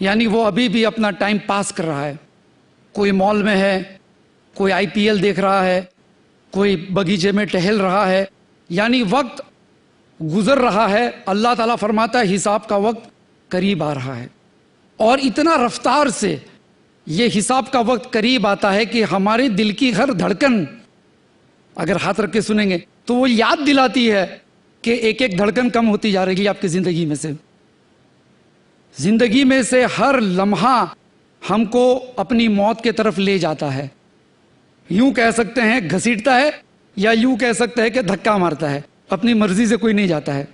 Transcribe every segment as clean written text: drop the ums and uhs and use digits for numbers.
یعنی وہ ابھی بھی اپنا ٹائم پاس کر رہا ہے. کوئی مال میں ہے, کوئی IPL دیکھ رہا ہے, کوئی بگیچے میں ٹہل رہا ہے, یعنی وقت گزر رہا ہے. اللہ تعالیٰ فرماتا ہے حساب کا وقت قریب آ رہا ہے. اور اتنا رفتار سے یہ حساب کا وقت قریب آتا ہے کہ ہمارے دل کی ہر دھڑکن اگر ہاتھ رکھ کے سنیں گے تو وہ یاد دلاتی ہے کہ ایک ایک دھڑکن کم ہوتی جا رہی ہے آپ کی زندگی میں سے. زندگی میں سے ہر لمحہ ہم کو اپنی موت کے طرف لے جاتا ہے. یوں کہہ سکتے ہیں گھسیٹتا ہے, یا یوں کہہ سکتے ہیں کہ دھکا مارتا ہے. اپنی مرضی سے کوئی نہیں جاتا ہے.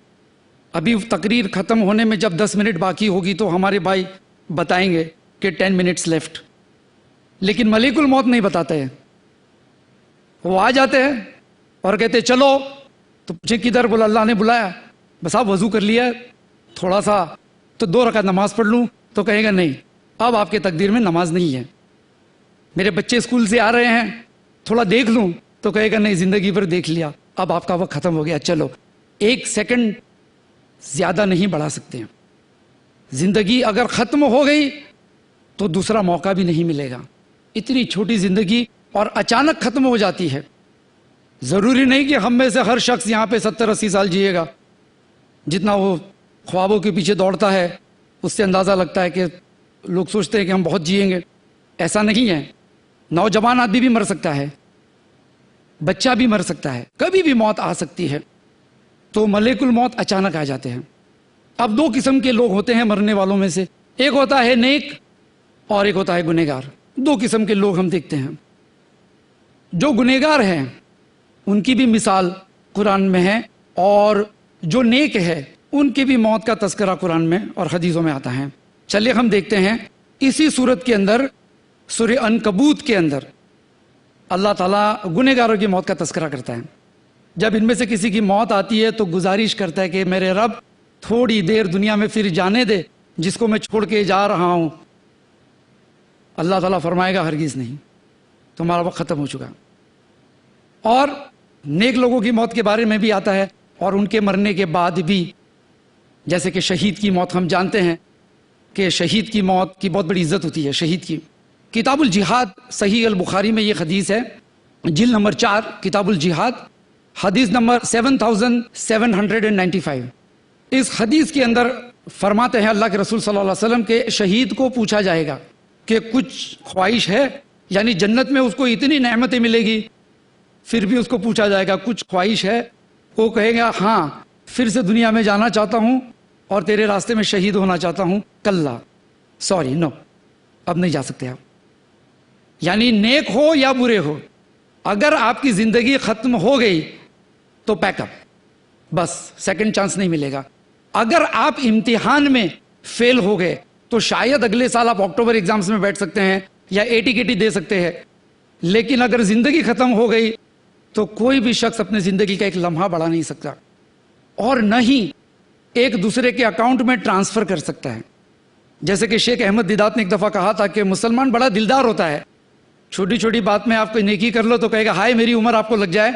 ابھی تقریر ختم ہونے میں جب 10 منٹ باقی ہوگی تو ہمارے بھائی بتائیں گے کہ 10 منٹس لیفٹ, لیکن ملک الموت نہیں بتاتے ہیں. وہ آ جاتے ہیں اور کہتے چلو, تو پوچھیں کدھر؟ بولا اللہ نے بلایا. بس آپ وضو کر لیا تھوڑا سا تو 2 رکعت نماز پڑھ لوں, تو کہے گا نہیں اب آپ کے تقدیر میں نماز نہیں ہے. میرے بچے اسکول سے آ رہے ہیں تھوڑا دیکھ لوں, تو کہے گا نہیں زندگی پر دیکھ لیا, اب آپ کا وقت ختم ہو گیا, چلو 1 سیکنڈ زیادہ نہیں بڑھا سکتے ہیں. زندگی اگر ختم ہو گئی تو دوسرا موقع بھی نہیں ملے گا. اتنی چھوٹی زندگی اور اچانک ختم ہو جاتی ہے. ضروری نہیں کہ ہم میں سے ہر شخص یہاں پہ 70-80 سال جیے گا. جتنا وہ خوابوں کے پیچھے دوڑتا ہے اس سے اندازہ لگتا ہے کہ لوگ سوچتے ہیں کہ ہم بہت جیئیں گے. ایسا نہیں ہے. نوجوان آدمی بھی مر سکتا ہے, بچہ بھی مر سکتا ہے, کبھی بھی موت آ سکتی ہے. تو ملک الموت اچانک آ جاتے ہیں. اب 2 قسم کے لوگ ہوتے ہیں مرنے والوں میں سے, ایک ہوتا ہے نیک اور ایک ہوتا ہے گنہگار. 2 قسم کے لوگ ہم دیکھتے ہیں. جو گنہگار ہیں ان کی بھی مثال قرآن میں ہے, اور جو نیک ہے ان کی بھی موت کا تذکرہ قرآن میں اور حدیثوں میں آتا ہے. چلیے ہم دیکھتے ہیں اسی صورت کے اندر سورہ عنکبوت کے اندر اللہ تعالیٰ گنہگاروں کی موت کا تذکرہ کرتا ہے. جب ان میں سے کسی کی موت آتی ہے تو گزارش کرتا ہے کہ میرے رب تھوڑی دیر دنیا میں پھر جانے دے جس کو میں چھوڑ کے جا رہا ہوں. اللہ تعالیٰ فرمائے گا ہرگز نہیں, تمہارا وقت ختم ہو چکا. اور نیک لوگوں کی موت کے بارے میں بھی آتا ہے, اور ان کے مرنے کے بعد بھی, جیسے کہ شہید کی موت ہم جانتے ہیں کہ شہید کی موت کی بہت بڑی عزت ہوتی ہے. شہید کی کتاب الجہاد صحیح البخاری میں یہ حدیث ہے, جلد نمبر 4 کتاب الجہاد, حدیث نمبر 7795. اس حدیث کے اندر فرماتے ہیں اللہ کے رسول صلی اللہ علیہ وسلم کے شہید کو پوچھا جائے گا کہ کچھ خواہش ہے, یعنی جنت میں اس کو اتنی نعمتیں ملے گی پھر بھی اس کو پوچھا جائے گا کچھ خواہش ہے؟ وہ کہے گا ہاں پھر سے دنیا میں جانا چاہتا ہوں اور تیرے راستے میں شہید ہونا چاہتا ہوں. کلا, سوری, نو, اب نہیں جا سکتے آپ. یعنی نیک ہو یا برے ہو, اگر آپ کی زندگی ختم ہو گئی تو پیک اپ, بس سیکنڈ چانس نہیں ملے گا. اگر آپ امتحان میں فیل ہو گئے تو شاید اگلے سال آپ اکتوبر ایگزامز میں بیٹھ سکتے ہیں یا AT-KT دے سکتے ہیں, لیکن اگر زندگی ختم ہو گئی تو کوئی بھی شخص اپنی زندگی کا ایک لمحہ بڑھا نہیں سکتا, اور نہ ہی ایک دوسرے کے اکاؤنٹ میں ٹرانسفر کر سکتا ہے. جیسے کہ شیخ احمد دیدات نے ایک دفعہ کہا تھا کہ مسلمان بڑا دلدار ہوتا ہے, چھوٹی چھوٹی بات میں آپ کو نیکی کر لو تو کہے گا ہائے میری عمر آپ کو لگ جائے.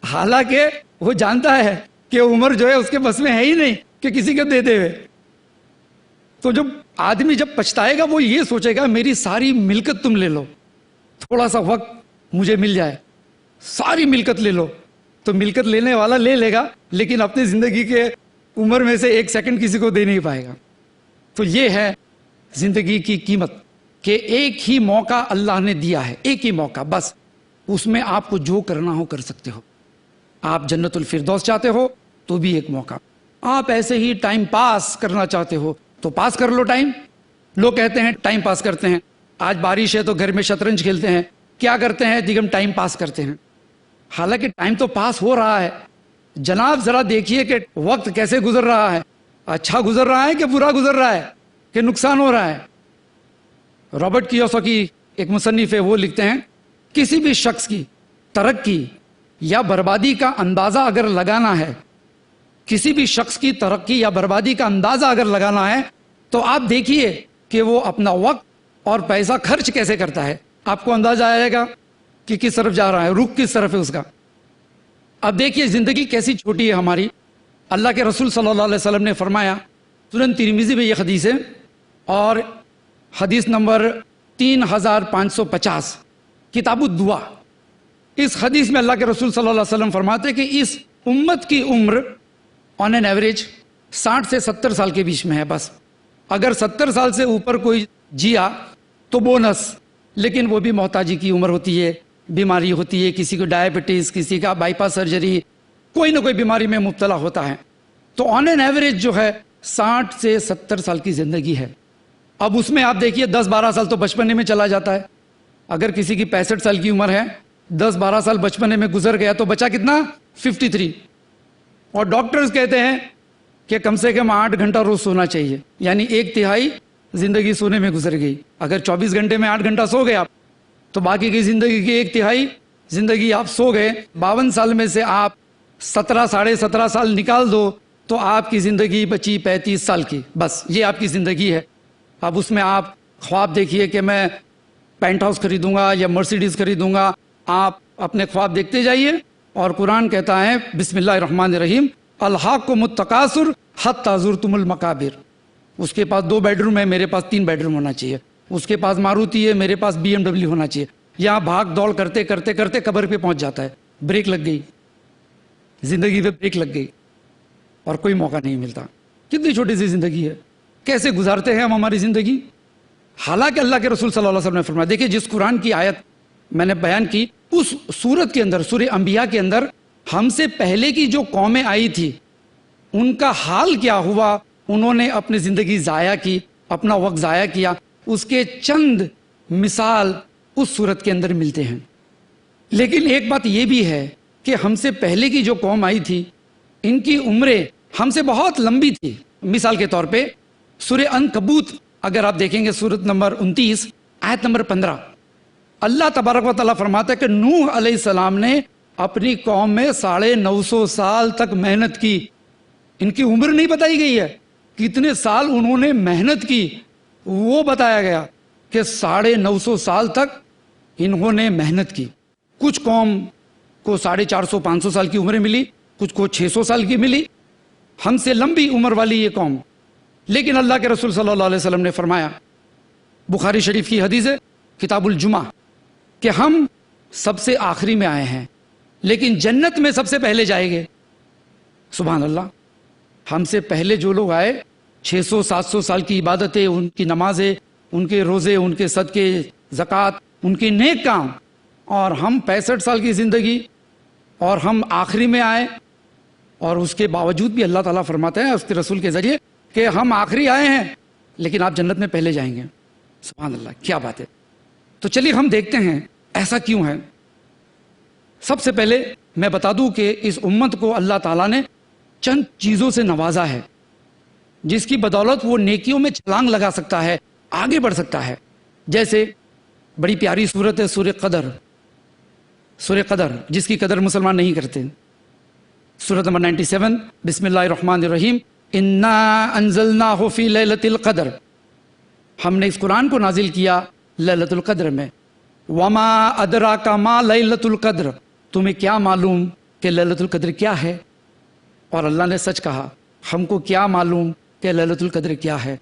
حالانکہ وہ جانتا ہے کہ عمر جو ہے اس کے بس میں ہے ہی نہیں کہ کسی کو دے دے ہوئے. تو جب آدمی جب پچھتائے گا وہ یہ سوچے گا میری ساری ملکت تم لے لو, تھوڑا سا وقت مجھے مل جائے, ساری ملکت لے لو. تو ملکت لینے والا لے لے گا لیکن اپنی زندگی کے عمر میں سے 1 سیکنڈ کسی کو دے نہیں پائے گا. تو یہ ہے زندگی کی قیمت کہ ایک ہی موقع اللہ نے دیا ہے, ایک ہی موقع بس, اس میں آپ کو جو کرنا ہو کر سکتے ہو. آپ جنت الفردوس چاہتے ہو تو بھی ایک موقع, آپ ایسے ہی ٹائم پاس کرنا چاہتے ہو تو پاس کر لو ٹائم. لوگ کہتے ہیں ٹائم پاس کرتے ہیں, آج بارش ہے تو گھر میں شطرنج کھیلتے ہیں, کیا کرتے ہیں جی ہم ٹائم پاس کرتے ہیں. حالانکہ ٹائم تو پاس ہو رہا ہے. جناب ذرا دیکھیے کہ وقت کیسے گزر رہا ہے, اچھا گزر رہا ہے کہ برا گزر رہا ہے کہ نقصان ہو رہا ہے. رابرٹ کیوساکی ایک مصنف ہے, وہ لکھتے ہیں کسی بھی شخص کی ترقی یا بربادی کا اندازہ اگر لگانا ہے, کسی بھی شخص کی ترقی یا بربادی کا اندازہ اگر لگانا ہے تو آپ دیکھیے کہ وہ اپنا وقت اور پیسہ خرچ کیسے کرتا ہے. آپ کو اندازہ آئے گا کہ کس طرف جا رہا ہے, رخ کس طرف ہے اس کا. اب دیکھیے زندگی کیسی چھوٹی ہے ہماری. اللہ کے رسول صلی اللہ علیہ وسلم نے فرمایا سنن ترمذی میں یہ حدیث ہے اور حدیث نمبر 3550 کتاب الدعا. اس حدیث میں اللہ کے رسول صلی اللہ علیہ وسلم فرماتے ہیں کہ اس امت کی عمر آن این ایوریج 60 سے 70 سال کے بیچ میں ہے بس. اگر 70 سال سے اوپر کوئی جیا تو بونس، لیکن وہ بھی محتاجی کی عمر ہوتی ہے، بیماری ہوتی ہے، کسی کو ڈائبٹیز، کسی کا بائی پاس سرجری، کوئی نہ کوئی بیماری میں مبتلا ہوتا ہے. تو آن این ایوریج جو ہے 60 سے 70 سال کی زندگی ہے. اب اس میں آپ دیکھیے 10-12 سال تو بچپنے میں چلا جاتا ہے. اگر کسی کی 65 سال کی عمر ہے، 10-12 سال بچپنے میں گزر گیا تو بچا کتنا؟ 53. اور ڈاکٹرز کہتے ہیں کہ کم سے کم 8 گھنٹہ روز سونا چاہیے، یعنی 1/3 زندگی سونے میں گزر گئی. اگر 24 گھنٹے میں 8 گھنٹہ سو گئے آپ تو باقی کی زندگی کی 1/3 زندگی آپ سو گئے. 52 سال میں سے آپ 17-17.5 سال نکال دو تو آپ کی زندگی بچی 35 سال کی. بس یہ آپ کی زندگی ہے. اب اس میں آپ خواب دیکھیے کہ میں پینٹ ہاؤس خریدوں گا یا مرسیڈیز خریدوں گا. آپ اپنے خواب دیکھتے جائیے. اور قرآن کہتا ہے بسم اللہ الرحمن الرحیم الحاکم التکاثر حتی زرتم المقابر. اس کے پاس 2 بیڈ روم ہے، میرے پاس 3 بیڈ روم ہونا چاہیے. اس کے پاس ماروتی ہے، میرے پاس BMW ہونا چاہیے. یہاں بھاگ دوڑ کرتے کرتے کرتے قبر پہ پہنچ جاتا ہے. بریک لگ گئی، زندگی پہ بریک لگ گئی اور کوئی موقع نہیں ملتا. کتنی چھوٹی سی زندگی ہے، کیسے گزارتے ہیں ہم ہماری زندگی. حالانکہ اللہ کے رسول صلی اللہ علیہ وسلم نے فرمایا، دیکھیں جس قرآن کی آیت میں نے بیان کی اس سورت کے اندر، سورہ انبیاء کے اندر ہم سے پہلے کی جو قومیں آئی تھی ان کا حال کیا ہوا. انہوں نے اپنی زندگی ضائع کی، اپنا وقت ضائع کیا. اس کے چند مثال اس سورت کے اندر ملتے ہیں. لیکن ایک بات یہ بھی ہے کہ ہم سے پہلے کی جو قوم آئی تھی ان کی عمریں ہم سے بہت لمبی تھی. مثال کے طور پہ سورہ عنکبوت اگر آپ دیکھیں گے، سورت نمبر 29 آیت نمبر 15، اللہ تبارک و تعالیٰ فرماتا ہے کہ نوح علیہ السلام نے اپنی قوم میں 950 سال تک محنت کی. ان کی عمر نہیں بتائی گئی ہے، کتنے سال انہوں نے محنت کی وہ بتایا گیا کہ 950 سال تک انہوں نے محنت کی. کچھ قوم کو 450-500 سال کی عمریں ملی، کچھ کو 600 سال کی ملی. ہم سے لمبی عمر والی یہ قوم. لیکن اللہ کے رسول صلی اللہ علیہ وسلم نے فرمایا، بخاری شریف کی حدیث ہے کتاب الجمعہ، کہ ہم سب سے آخری میں آئے ہیں لیکن جنت میں سب سے پہلے جائیں گے. سبحان اللہ. ہم سے پہلے جو لوگ آئے 600-700 سال کی عبادتیں، ان کی نمازیں، ان کے روزے، ان کے صدقے، زکوٰۃ، ان کے نیک کام، اور ہم 65 سال کی زندگی اور ہم آخری میں آئے. اور اس کے باوجود بھی اللہ تعالیٰ فرماتے ہیں اس کے رسول کے ذریعے کہ ہم آخری آئے ہیں لیکن آپ جنت میں پہلے جائیں گے. سبحان اللہ، کیا بات ہے. تو چلیے ہم دیکھتے ہیں ایسا کیوں ہے. سب سے پہلے میں بتا دوں کہ اس امت کو اللہ تعالیٰ نے چند چیزوں سے نوازا ہے جس کی بدولت وہ نیکیوں میں چھلانگ لگا سکتا ہے، آگے بڑھ سکتا ہے. جیسے بڑی پیاری سورت ہے سورہ قدر، سورہ قدر جس کی قدر مسلمان نہیں کرتے. سورت نمبر 97 بسم اللہ الرحمن الرحیم انا انزلناہ فی لیلۃ القدر. ہم نے اس قرآن کو نازل کیا لیلۃ القدر میں. وما ادراک ما لیلۃ القدر، تمہیں کیا معلوم کہ لیلۃ القدر کیا ہے. اور اللہ نے سچ کہا، ہم کو کیا معلوم کہ لیلۃ القدر کیا ہے.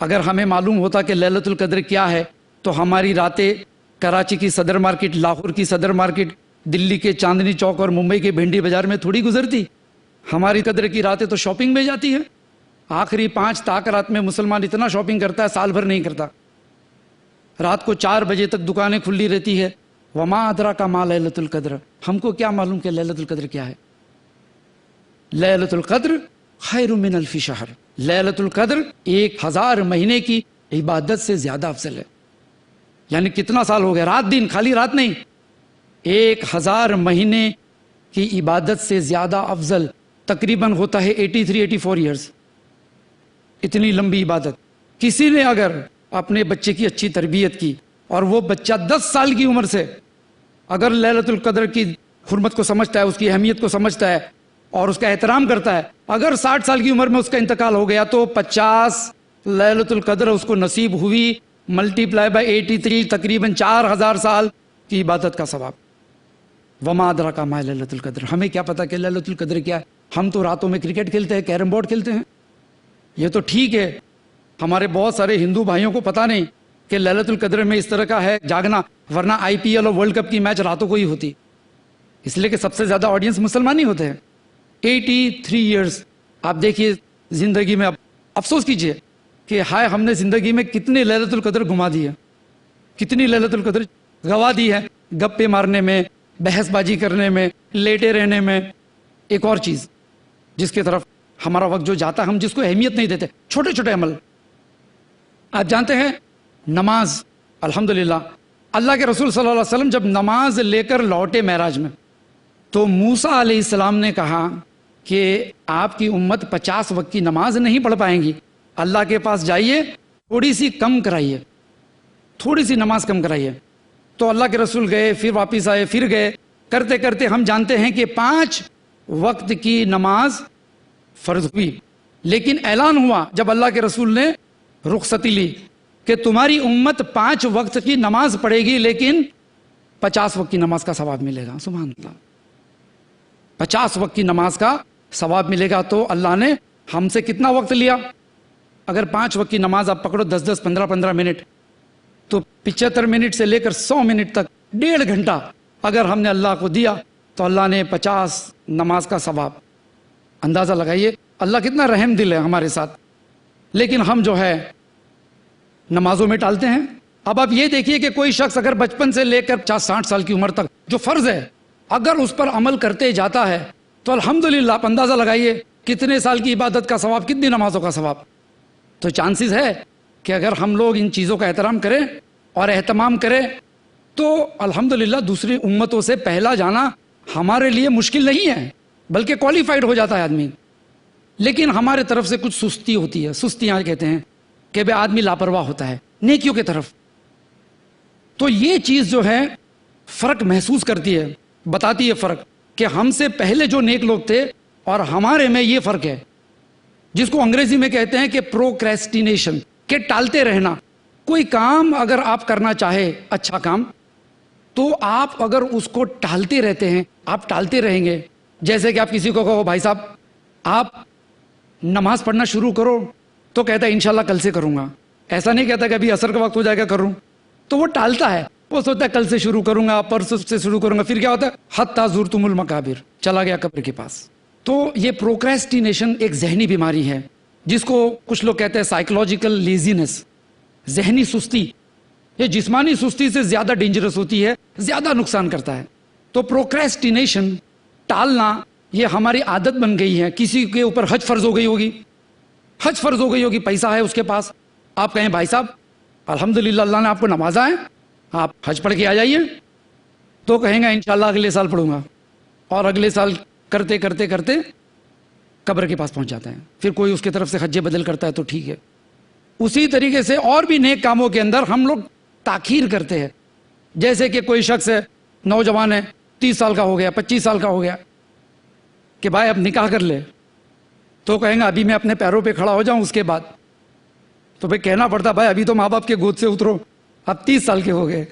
اگر ہمیں معلوم ہوتا کہ لیلۃ القدر کیا ہے تو ہماری راتیں کراچی کی صدر مارکیٹ، لاہور کی صدر مارکیٹ، دلی کے چاندنی چوک اور ممبئی کے بھنڈی بازار میں تھوڑی گزرتی. ہماری قدر کی راتیں تو شاپنگ میں جاتی ہیں. آخری 5 تاک رات میں مسلمان اتنا شاپنگ کرتا ہے سال بھر نہیں کرتا. رات کو 4 بجے تک دکانیں کھلی رہتی ہے. وما ادراک ما لیلۃ القدر، ہم کو کیا معلوم کہ لیلۃ القدر کیا ہے. لیلۃ القدر خیر من الف شہر، لیلۃ القدر 1000 مہینے کی عبادت سے زیادہ افضل ہے. یعنی کتنا سال ہو گیا، رات دن، خالی رات نہیں، 1000 مہینے کی عبادت سے زیادہ افضل. تقریباً ہوتا ہے 83-84 ایئرز. اتنی لمبی عبادت. کسی نے اگر اپنے بچے کی اچھی تربیت کی اور وہ بچہ 10 سال کی عمر سے اگر لیلۃ القدر کی حرمت کو سمجھتا ہے، اس کی اہمیت کو سمجھتا ہے اور اس کا احترام کرتا ہے، اگر 60 سال کی عمر میں اس کا انتقال ہو گیا تو 50 لیلۃ القدر اس کو نصیب ہوئی، ملٹیپلائی بائی 83، تقریباً 4000 سال کی عبادت کا ثواب. وما ادراک ما لیلۃ القدر، ہمیں کیا پتا کہ لیلۃ القدر کیا ہے. ہم تو راتوں میں کرکٹ کھیلتے ہیں، کیرم بورڈ کھیلتے ہیں، یہ تو ٹھیک ہے، ہمارے بہت سارے ہندو بھائیوں کو پتہ نہیں کہ لیلۃ القدر میں اس طرح کا ہے جاگنا، ورنہ آئی پی ایل اور ورلڈ کپ کی میچ راتوں کو ہی ہوتی، اس لیے کہ سب سے زیادہ آڈینس مسلمان ہی ہوتے ہیں۔ 83 ایئرس آپ دیکھیے زندگی میں، اب افسوس کیجئے کہ ہائے ہم نے زندگی میں کتنے لیلۃ القدر گما دی ہے، کتنی لیلۃ القدر گوا دی ہے، گپے مارنے میں، بحث بازی کرنے میں، لیٹے رہنے میں۔ ایک اور چیز جس کی طرف ہمارا وقت جو جاتا ہے، ہم جس کو اہمیت نہیں دیتے، چھوٹے چھوٹے عمل۔ آپ جانتے ہیں نماز، الحمدللہ اللہ کے رسول صلی اللہ علیہ وسلم جب نماز لے کر لوٹے معراج میں، تو موسیٰ علیہ السلام نے کہا کہ آپ کی امت 50 وقت کی نماز نہیں پڑھ پائیں گی، اللہ کے پاس جائیے، تھوڑی سی کم کرائیے، تھوڑی سی نماز کم کرائیے۔ تو اللہ کے رسول گئے، پھر واپس آئے، پھر گئے، کرتے کرتے ہم جانتے ہیں کہ 5 وقت کی نماز فرض ہوئی، لیکن اعلان ہوا جب اللہ کے رسول نے رخصتی لی کہ تمہاری امت 5 وقت کی نماز پڑھے گی لیکن 50 وقت کی نماز کا ثواب ملے گا۔ سبحان اللہ، 50 وقت کی نماز کا ثواب ملے گا۔ تو اللہ نے ہم سے کتنا وقت لیا؟ اگر 5 وقت کی نماز آپ پکڑو 10-10 15-15 منٹ، تو 75 منٹ سے لے کر 100 منٹ تک 1.5 گھنٹہ اگر ہم نے اللہ کو دیا تو اللہ نے 50 نماز کا ثواب۔ اندازہ لگائیے اللہ کتنا رحم دل ہے ہمارے ساتھ، لیکن ہم جو ہے نمازوں میں ٹالتے ہیں۔ اب آپ یہ دیکھیے کہ کوئی شخص اگر بچپن سے لے کر 50-60 سال کی عمر تک جو فرض ہے اگر اس پر عمل کرتے جاتا ہے تو الحمدللہ آپ اندازہ لگائیے کتنے سال کی عبادت کا ثواب، کتنی نمازوں کا ثواب۔ تو چانسز ہے کہ اگر ہم لوگ ان چیزوں کا احترام کریں اور اہتمام کریں تو الحمدللہ دوسری امتوں سے پہلا جانا ہمارے لیے مشکل نہیں ہے، بلکہ کوالیفائڈ ہو جاتا ہے آدمی۔ لیکن ہمارے طرف سے کچھ سستی ہوتی ہے، سستیاں کہتے ہیں کہ بے آدمی لاپرواہ ہوتا ہے نیکیوں کی طرف۔ تو یہ چیز جو ہے فرق محسوس کرتی ہے، بتاتی ہے فرق کہ ہم سے پہلے جو نیک لوگ تھے اور ہمارے میں یہ فرق ہے، جس کو انگریزی میں کہتے ہیں کہ پروکریسٹینیشن، کہ ٹالتے رہنا۔ کوئی کام اگر آپ کرنا چاہے، اچھا کام، تو آپ اگر اس کو ٹالتے رہتے ہیں، آپ ٹالتے رہیں گے۔ جیسے کہ آپ کسی کو کہو بھائی صاحب آپ نماز پڑھنا شروع کرو، تو کہتا ہے انشاءاللہ کل سے کروں گا، ایسا نہیں کہتا کہ ابھی عصر کا وقت ہو جائے گا کروں، تو وہ ٹالتا ہے، وہ سوچتا ہے کل سے شروع کروں گا، پرسوں سے شروع کروں گا، پھر کیا ہوتا ہے حتی زرتم المقابر، چلا گیا قبر کے پاس۔ تو یہ پروکریسٹینیشن ایک ذہنی بیماری ہے جس کو کچھ لوگ کہتے ہیں سائیکولوجیکل لیزینس، ذہنی سستی۔ یہ جسمانی سستی سے زیادہ ڈینجرس ہوتی ہے، زیادہ نقصان کرتا ہے۔ تو پروکریسٹینیشن، ٹالنا، یہ ہماری عادت بن گئی ہے۔ کسی کے اوپر حج فرض ہو گئی ہوگی، حج فرض ہو گئی ہوگی، پیسہ ہے اس کے پاس، آپ کہیں بھائی صاحب الحمدللہ اللہ نے آپ کو نوازا ہے، آپ حج پڑھ کے آ جائیے، تو کہیں گا انشاءاللہ اگلے سال پڑھوں گا، اور اگلے سال کرتے کرتے کرتے قبر کے پاس پہنچ جاتا ہے۔ پھر کوئی اس کی طرف سے حج بدل کرتا ہے تو ٹھیک ہے۔ اسی طریقے سے اور بھی نیک کاموں کے اندر ہم لوگ تاخیر کرتے ہیں۔ جیسے کہ کوئی شخص ہے، نوجوان ہے، 30 سال کا ہو گیا، 25 سال کا ہو گیا، کہ بھائی اب نکاح کر لے، تو کہیں گا ابھی میں اپنے پیروں پہ کھڑا ہو جاؤں اس کے بعد۔ تو بھائی کہنا پڑتا بھائی ابھی تو ماں باپ کے گود سے اترو، اب 30 سال کے ہو گئے۔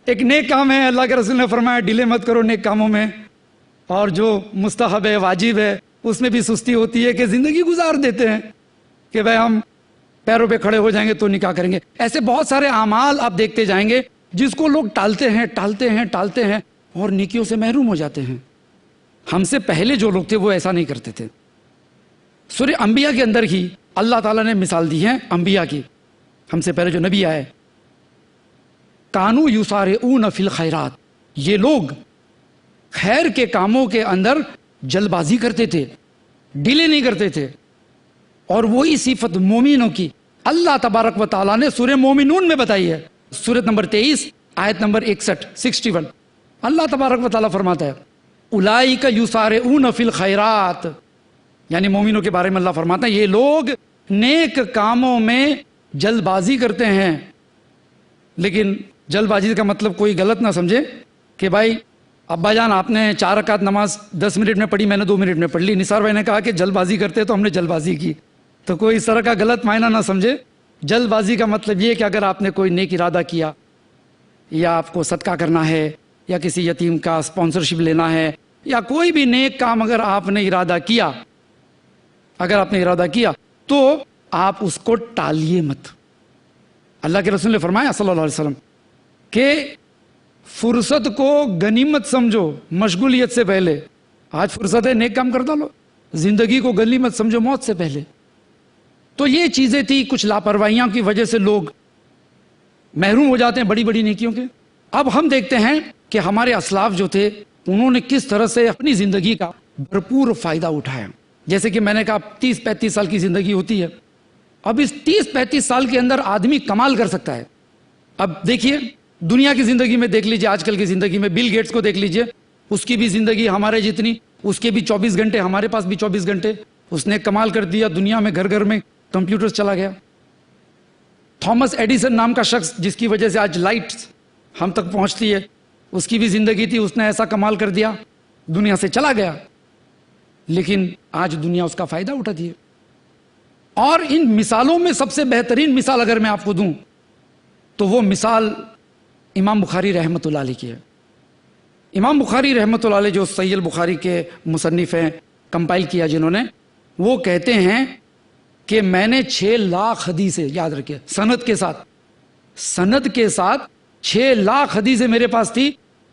ایک نیک کام ہے، اللہ کے رسول نے فرمایا ڈیلے مت کرو نیک کاموں میں، اور جو مستحب ہے، واجب ہے، اس میں بھی سستی ہوتی ہے کہ زندگی گزار دیتے ہیں کہ بھائی ہم پیروں پہ کھڑے ہو جائیں گے تو نکاح کریں گے۔ ایسے بہت سارے اعمال آپ دیکھتے جائیں گے جس کو لوگ ٹالتے ہیں ٹالتے ہیں ٹالتے ہیں اور نیکیوں سے محروم ہو جاتے ہیں۔ ہم سے پہلے جو لوگ تھے وہ ایسا نہیں کرتے تھے۔ سورہ انبیاء کے اندر ہی اللہ تعالیٰ نے مثال دی ہے انبیاء کی، ہم سے پہلے جو نبی آئے، کانو یسارعون فی الخیرات، یہ لوگ خیر کے کاموں کے اندر جلد بازی کرتے تھے، ڈیلے نہیں کرتے تھے۔ اور وہی صفت مومنوں کی اللہ تبارک و تعالیٰ نے سورہ مومنون میں بتائی ہے، سورۃ نمبر 23 آیت نمبر 61 اللہ تبارک و تعالیٰ فرماتا ہے اولئک یسارعون فی الخیرات، یعنی مومنوں کے بارے میں اللہ فرماتا ہے یہ لوگ نیک کاموں میں جلد بازی کرتے ہیں۔ لیکن جلد بازی کا مطلب کوئی غلط نہ سمجھے کہ بھائی ابا جان آپ نے 4 رکعت نماز 10 منٹ میں پڑھی، میں نے 2 منٹ میں پڑھ لی، نثار بھائی نے کہا کہ جلد بازی کرتے تو ہم نے جلد بازی کی، تو کوئی اس طرح کا غلط معنی نہ سمجھے۔ جلد بازی کا مطلب یہ کہ اگر آپ نے کوئی نیک ارادہ کیا، یا آپ کو صدقہ کرنا ہے، یا کسی یتیم کا اسپانسرشپ لینا ہے، یا کوئی بھی نیک کام اگر آپ نے ارادہ کیا، تو آپ اس کو ٹالیے مت. اللہ کے رسول نے فرمایا صلی اللہ علیہ وسلم کہ فرصت کو غنیمت سمجھو مشغولیت سے پہلے. آج فرصت ہے نیک کام کر ڈالو. زندگی کو غنیمت سمجھو موت سے پہلے. تو یہ چیزیں تھی, کچھ لاپرواہیاں کی وجہ سے لوگ محروم ہو جاتے ہیں بڑی بڑی نیکیوں کے. اب ہم دیکھتے ہیں کہ ہمارے اسلاف جو تھے انہوں نے کس طرح سے اپنی زندگی کا بھرپور فائدہ اٹھایا. جیسے کہ میں نے کہا 30-35 سال کی زندگی ہوتی ہے. اب اس 30-35 سال کے اندر آدمی کمال کر سکتا ہے. اب دیکھیے دنیا کی زندگی میں دیکھ لیجئے, آج کل کی زندگی میں بل گیٹس کو دیکھ لیجئے, اس کی بھی زندگی ہمارے جتنی, اس کے بھی 24 گھنٹے, ہمارے پاس بھی 24 گھنٹے. اس نے کمال کر دیا, دنیا میں گھر گھر میں کمپیوٹر چلا گیا. تھامس ایڈیسن نام کا شخص جس کی وجہ سے آج لائٹ ہم تک پہنچتی ہے, اس کی بھی زندگی تھی, اس نے ایسا کمال کر دیا, دنیا سے چلا گیا, لیکن آج دنیا اس کا فائدہ اٹھاتی ہے. اور ان مثالوں میں سب سے بہترین مثال اگر میں آپ کو دوں تو وہ مثال امام بخاری رحمۃ اللہ علیہ کی ہے. امام بخاری رحمۃ اللہ علیہ جو صحیح البخاری کے مصنف ہیں, کمپائل کیا جنہوں نے, وہ کہتے ہیں کہ میں نے 6 لاکھ حدیثیں, یاد رکھیے سند کے ساتھ 6 لاکھ حدیثیں میرے پاس تھی,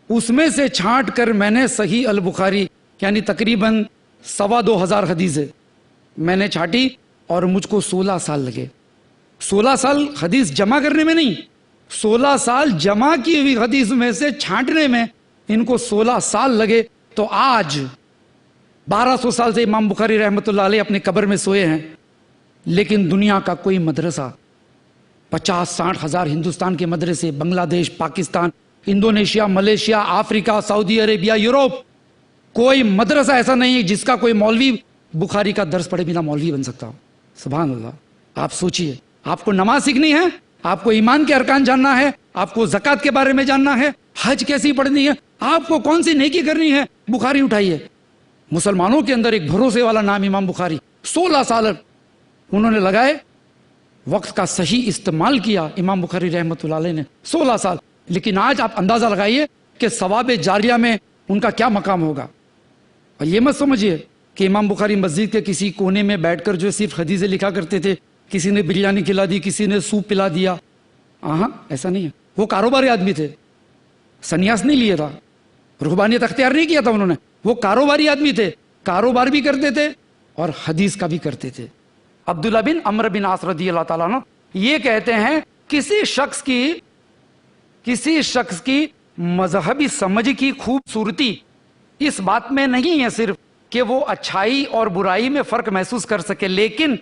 اس میں سے چھانٹ کر میں نے صحیح البخاری یعنی تقریباً 2,2500 حدیثیں میں نے چھانٹی, اور مجھ کو 16 سال لگے. 16 سال حدیث جمع کرنے میں نہیں, 16 سال جمع کی ہوئی حدیث میں سے چھانٹنے میں ان کو 16 سال لگے. تو آج 1200 سال سے امام بخاری رحمۃ اللہ علیہ اپنے قبر میں سوئے ہیں, لیکن دنیا کا کوئی مدرسہ 50-60 ہزار ہندوستان کے مدرسے, بنگلہ دیش, پاکستان, انڈونیشیا, ملیشیا, افریقہ, سعودی عربیہ, یوروپ, کوئی مدرسہ ایسا نہیں ہے جس کا کوئی مولوی بخاری کا درس پڑھے بنا مولوی بن سکتا ہو. سبحان اللہ. آپ سوچئے, آپ کو نماز سیکھنی ہے, آپ کو ایمان کے ارکان جاننا ہے, آپ کو زکوٰۃ کے بارے میں جاننا ہے, حج کیسی پڑھنی ہے, آپ کو کون سی نیکی کرنی ہے, بخاری اٹھائیے. مسلمانوں کے اندر ایک بھروسے والا نام امام بخاری, 16 سال انہوں نے لگائے, وقت کا صحیح استعمال کیا امام بخاری رحمۃ اللہ علیہ نے, 16 سال. لیکن آج آپ اندازہ لگائیے کہ ثواب جاریہ میں ان کا کیا مقام ہوگا. اور یہ مت سمجھیے کہ امام بخاری مسجد کے کسی کونے میں بیٹھ کر جو صرف حدیثیں لکھا کرتے تھے, کسی نے بریانی کھلا دی, کسی نے سوپ پلا دیا. ہاں ایسا نہیں ہے. وہ کاروباری آدمی تھے, سنیاس نہیں لیا تھا, رہبانیت اختیار نہیں کیا تھا انہوں نے. وہ کاروباری آدمی تھے, کاروبار بھی کرتے تھے اور حدیث کا بھی کرتے تھے. عبداللہ بن عمرو بن عاص رضی اللہ تعالیٰ عنہ یہ کہتے ہیں کسی شخص کی مذہبی سمجھ کی خوبصورتی اس بات میں نہیں ہے صرف کہ وہ اچھائی اور برائی میں فرق محسوس کر سکے, لیکن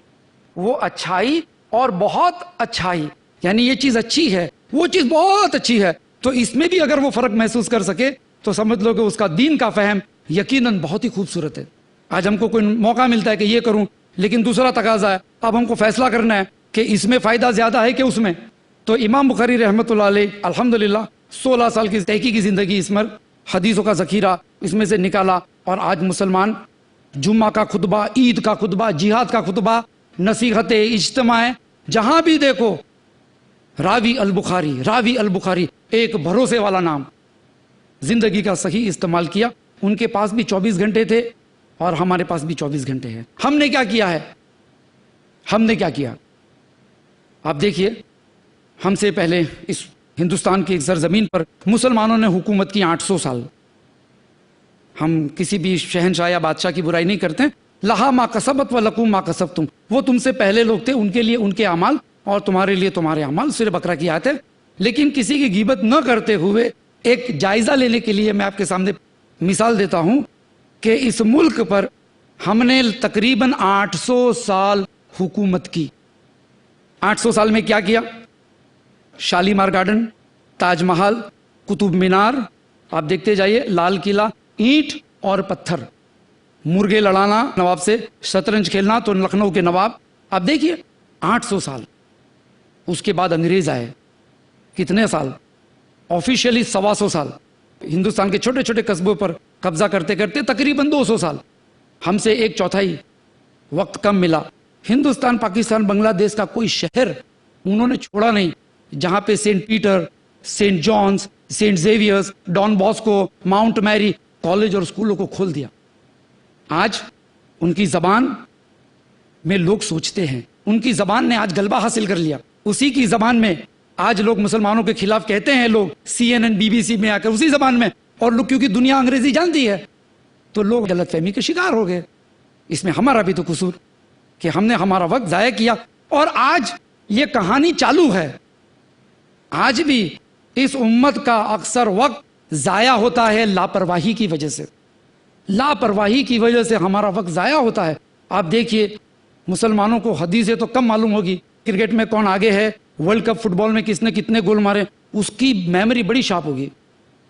وہ اچھائی اور بہت اچھائی, یعنی یہ چیز اچھی ہے, وہ چیز بہت اچھی ہے, تو اس میں بھی اگر وہ فرق محسوس کر سکے تو سمجھ لو کہ اس کا دین کا فہم یقیناً بہت ہی خوبصورت ہے. آج ہم کو کوئی موقع ملتا ہے کہ یہ کروں, لیکن دوسرا تقاضا ہے, اب ہم کو فیصلہ کرنا ہے کہ اس میں فائدہ زیادہ ہے کہ اس میں. تو امام بخاری رحمۃ اللہ علیہ الحمدللہ 16 سال کی تحقیقی زندگی اس میں حدیثوں کا ذخیرہ اس میں سے نکالا, اور آج مسلمان جمعہ کا خطبہ, عید کا خطبہ, جہاد کا خطبہ, نصیحت, اجتماع, جہاں بھی دیکھو راوی البخاری, ایک بھروسے والا نام. زندگی کا صحیح استعمال کیا. ان کے پاس بھی 24 گھنٹے تھے اور ہمارے پاس بھی 24 گھنٹے ہیں. ہم نے کیا کیا؟ آپ دیکھیے, ہم سے پہلے اس ہندوستان کی ایک سرزمین پر مسلمانوں نے حکومت کی 800 سال. ہم کسی بھی شہنشاہ یا بادشاہ کی برائی نہیں کرتے. لہا ما کسبت و لکم ما کسبتم, وہ تم سے پہلے لوگ تھے, ان کے لیے ان کے اعمال اور تمہارے لیے تمہارے اعمال. سورہ بقرہ کی آیت ہے. لیکن کسی کی غیبت نہ کرتے ہوئے ایک جائزہ لینے کے لیے میں آپ کے سامنے مثال دیتا ہوں کہ اس ملک پر ہم نے تقریباً 800 سال حکومت کی. 800 سال میں کیا کیا؟ شالیمار گارڈن, تاج محل, قطب مینار, آپ دیکھتے جائیے, لال قلعہ, اینٹ اور پتھر, مرغے لڑانا نواب سے, شطرنج کھیلنا تو لکھنؤ کے نواب. آپ دیکھیے 800 سال. اس کے بعد انگریز آئے, کتنے سال؟ آفیشیلی 125 سال. ہندوستان کے چھوٹے چھوٹے قصبوں پر قبضہ کرتے کرتے تقریباً 200 سال. ہم سے 1/4 وقت کم ملا. ہندوستان, پاکستان, بنگلہ دیش کا کوئی شہر انہوں نے چھوڑا نہیں جہاں پہ saint Peter, saint John's, saint Xavier's, Don Bosco, Mount Mary college اور اسکولوں کو کھول دیا. آج ان کی زبان میں لوگ سوچتے ہیں، ان کی زبان نے آج غلبہ حاصل کر لیا، اسی کی زبان میں آج لوگ مسلمانوں کے خلاف کہتے ہیں، لوگ CNN BBC میں آ کر اسی زبان میں، اور لوگ کیونکہ دنیا انگریزی جانتی ہے تو لوگ غلط فہمی کے شکار ہو گئے۔ اس میں ہمارا بھی تو قصور کہ ہم نے ہمارا وقت ضائع کیا، اور آج یہ کہانی چالو ہے۔ آج بھی اس امت کا اکثر وقت ضائع ہوتا ہے لاپرواہی کی وجہ سے، لاپرواہی کی وجہ سے ہمارا وقت ضائع ہوتا ہے۔ آپ دیکھیے مسلمانوں کو حدیثیں تو کم معلوم ہوگی، کرکٹ میں کون آگے ہے، ورلڈ کپ فٹ بال میں کس نے کتنے گول مارے، اس کی میموری بڑی شارپ ہوگی،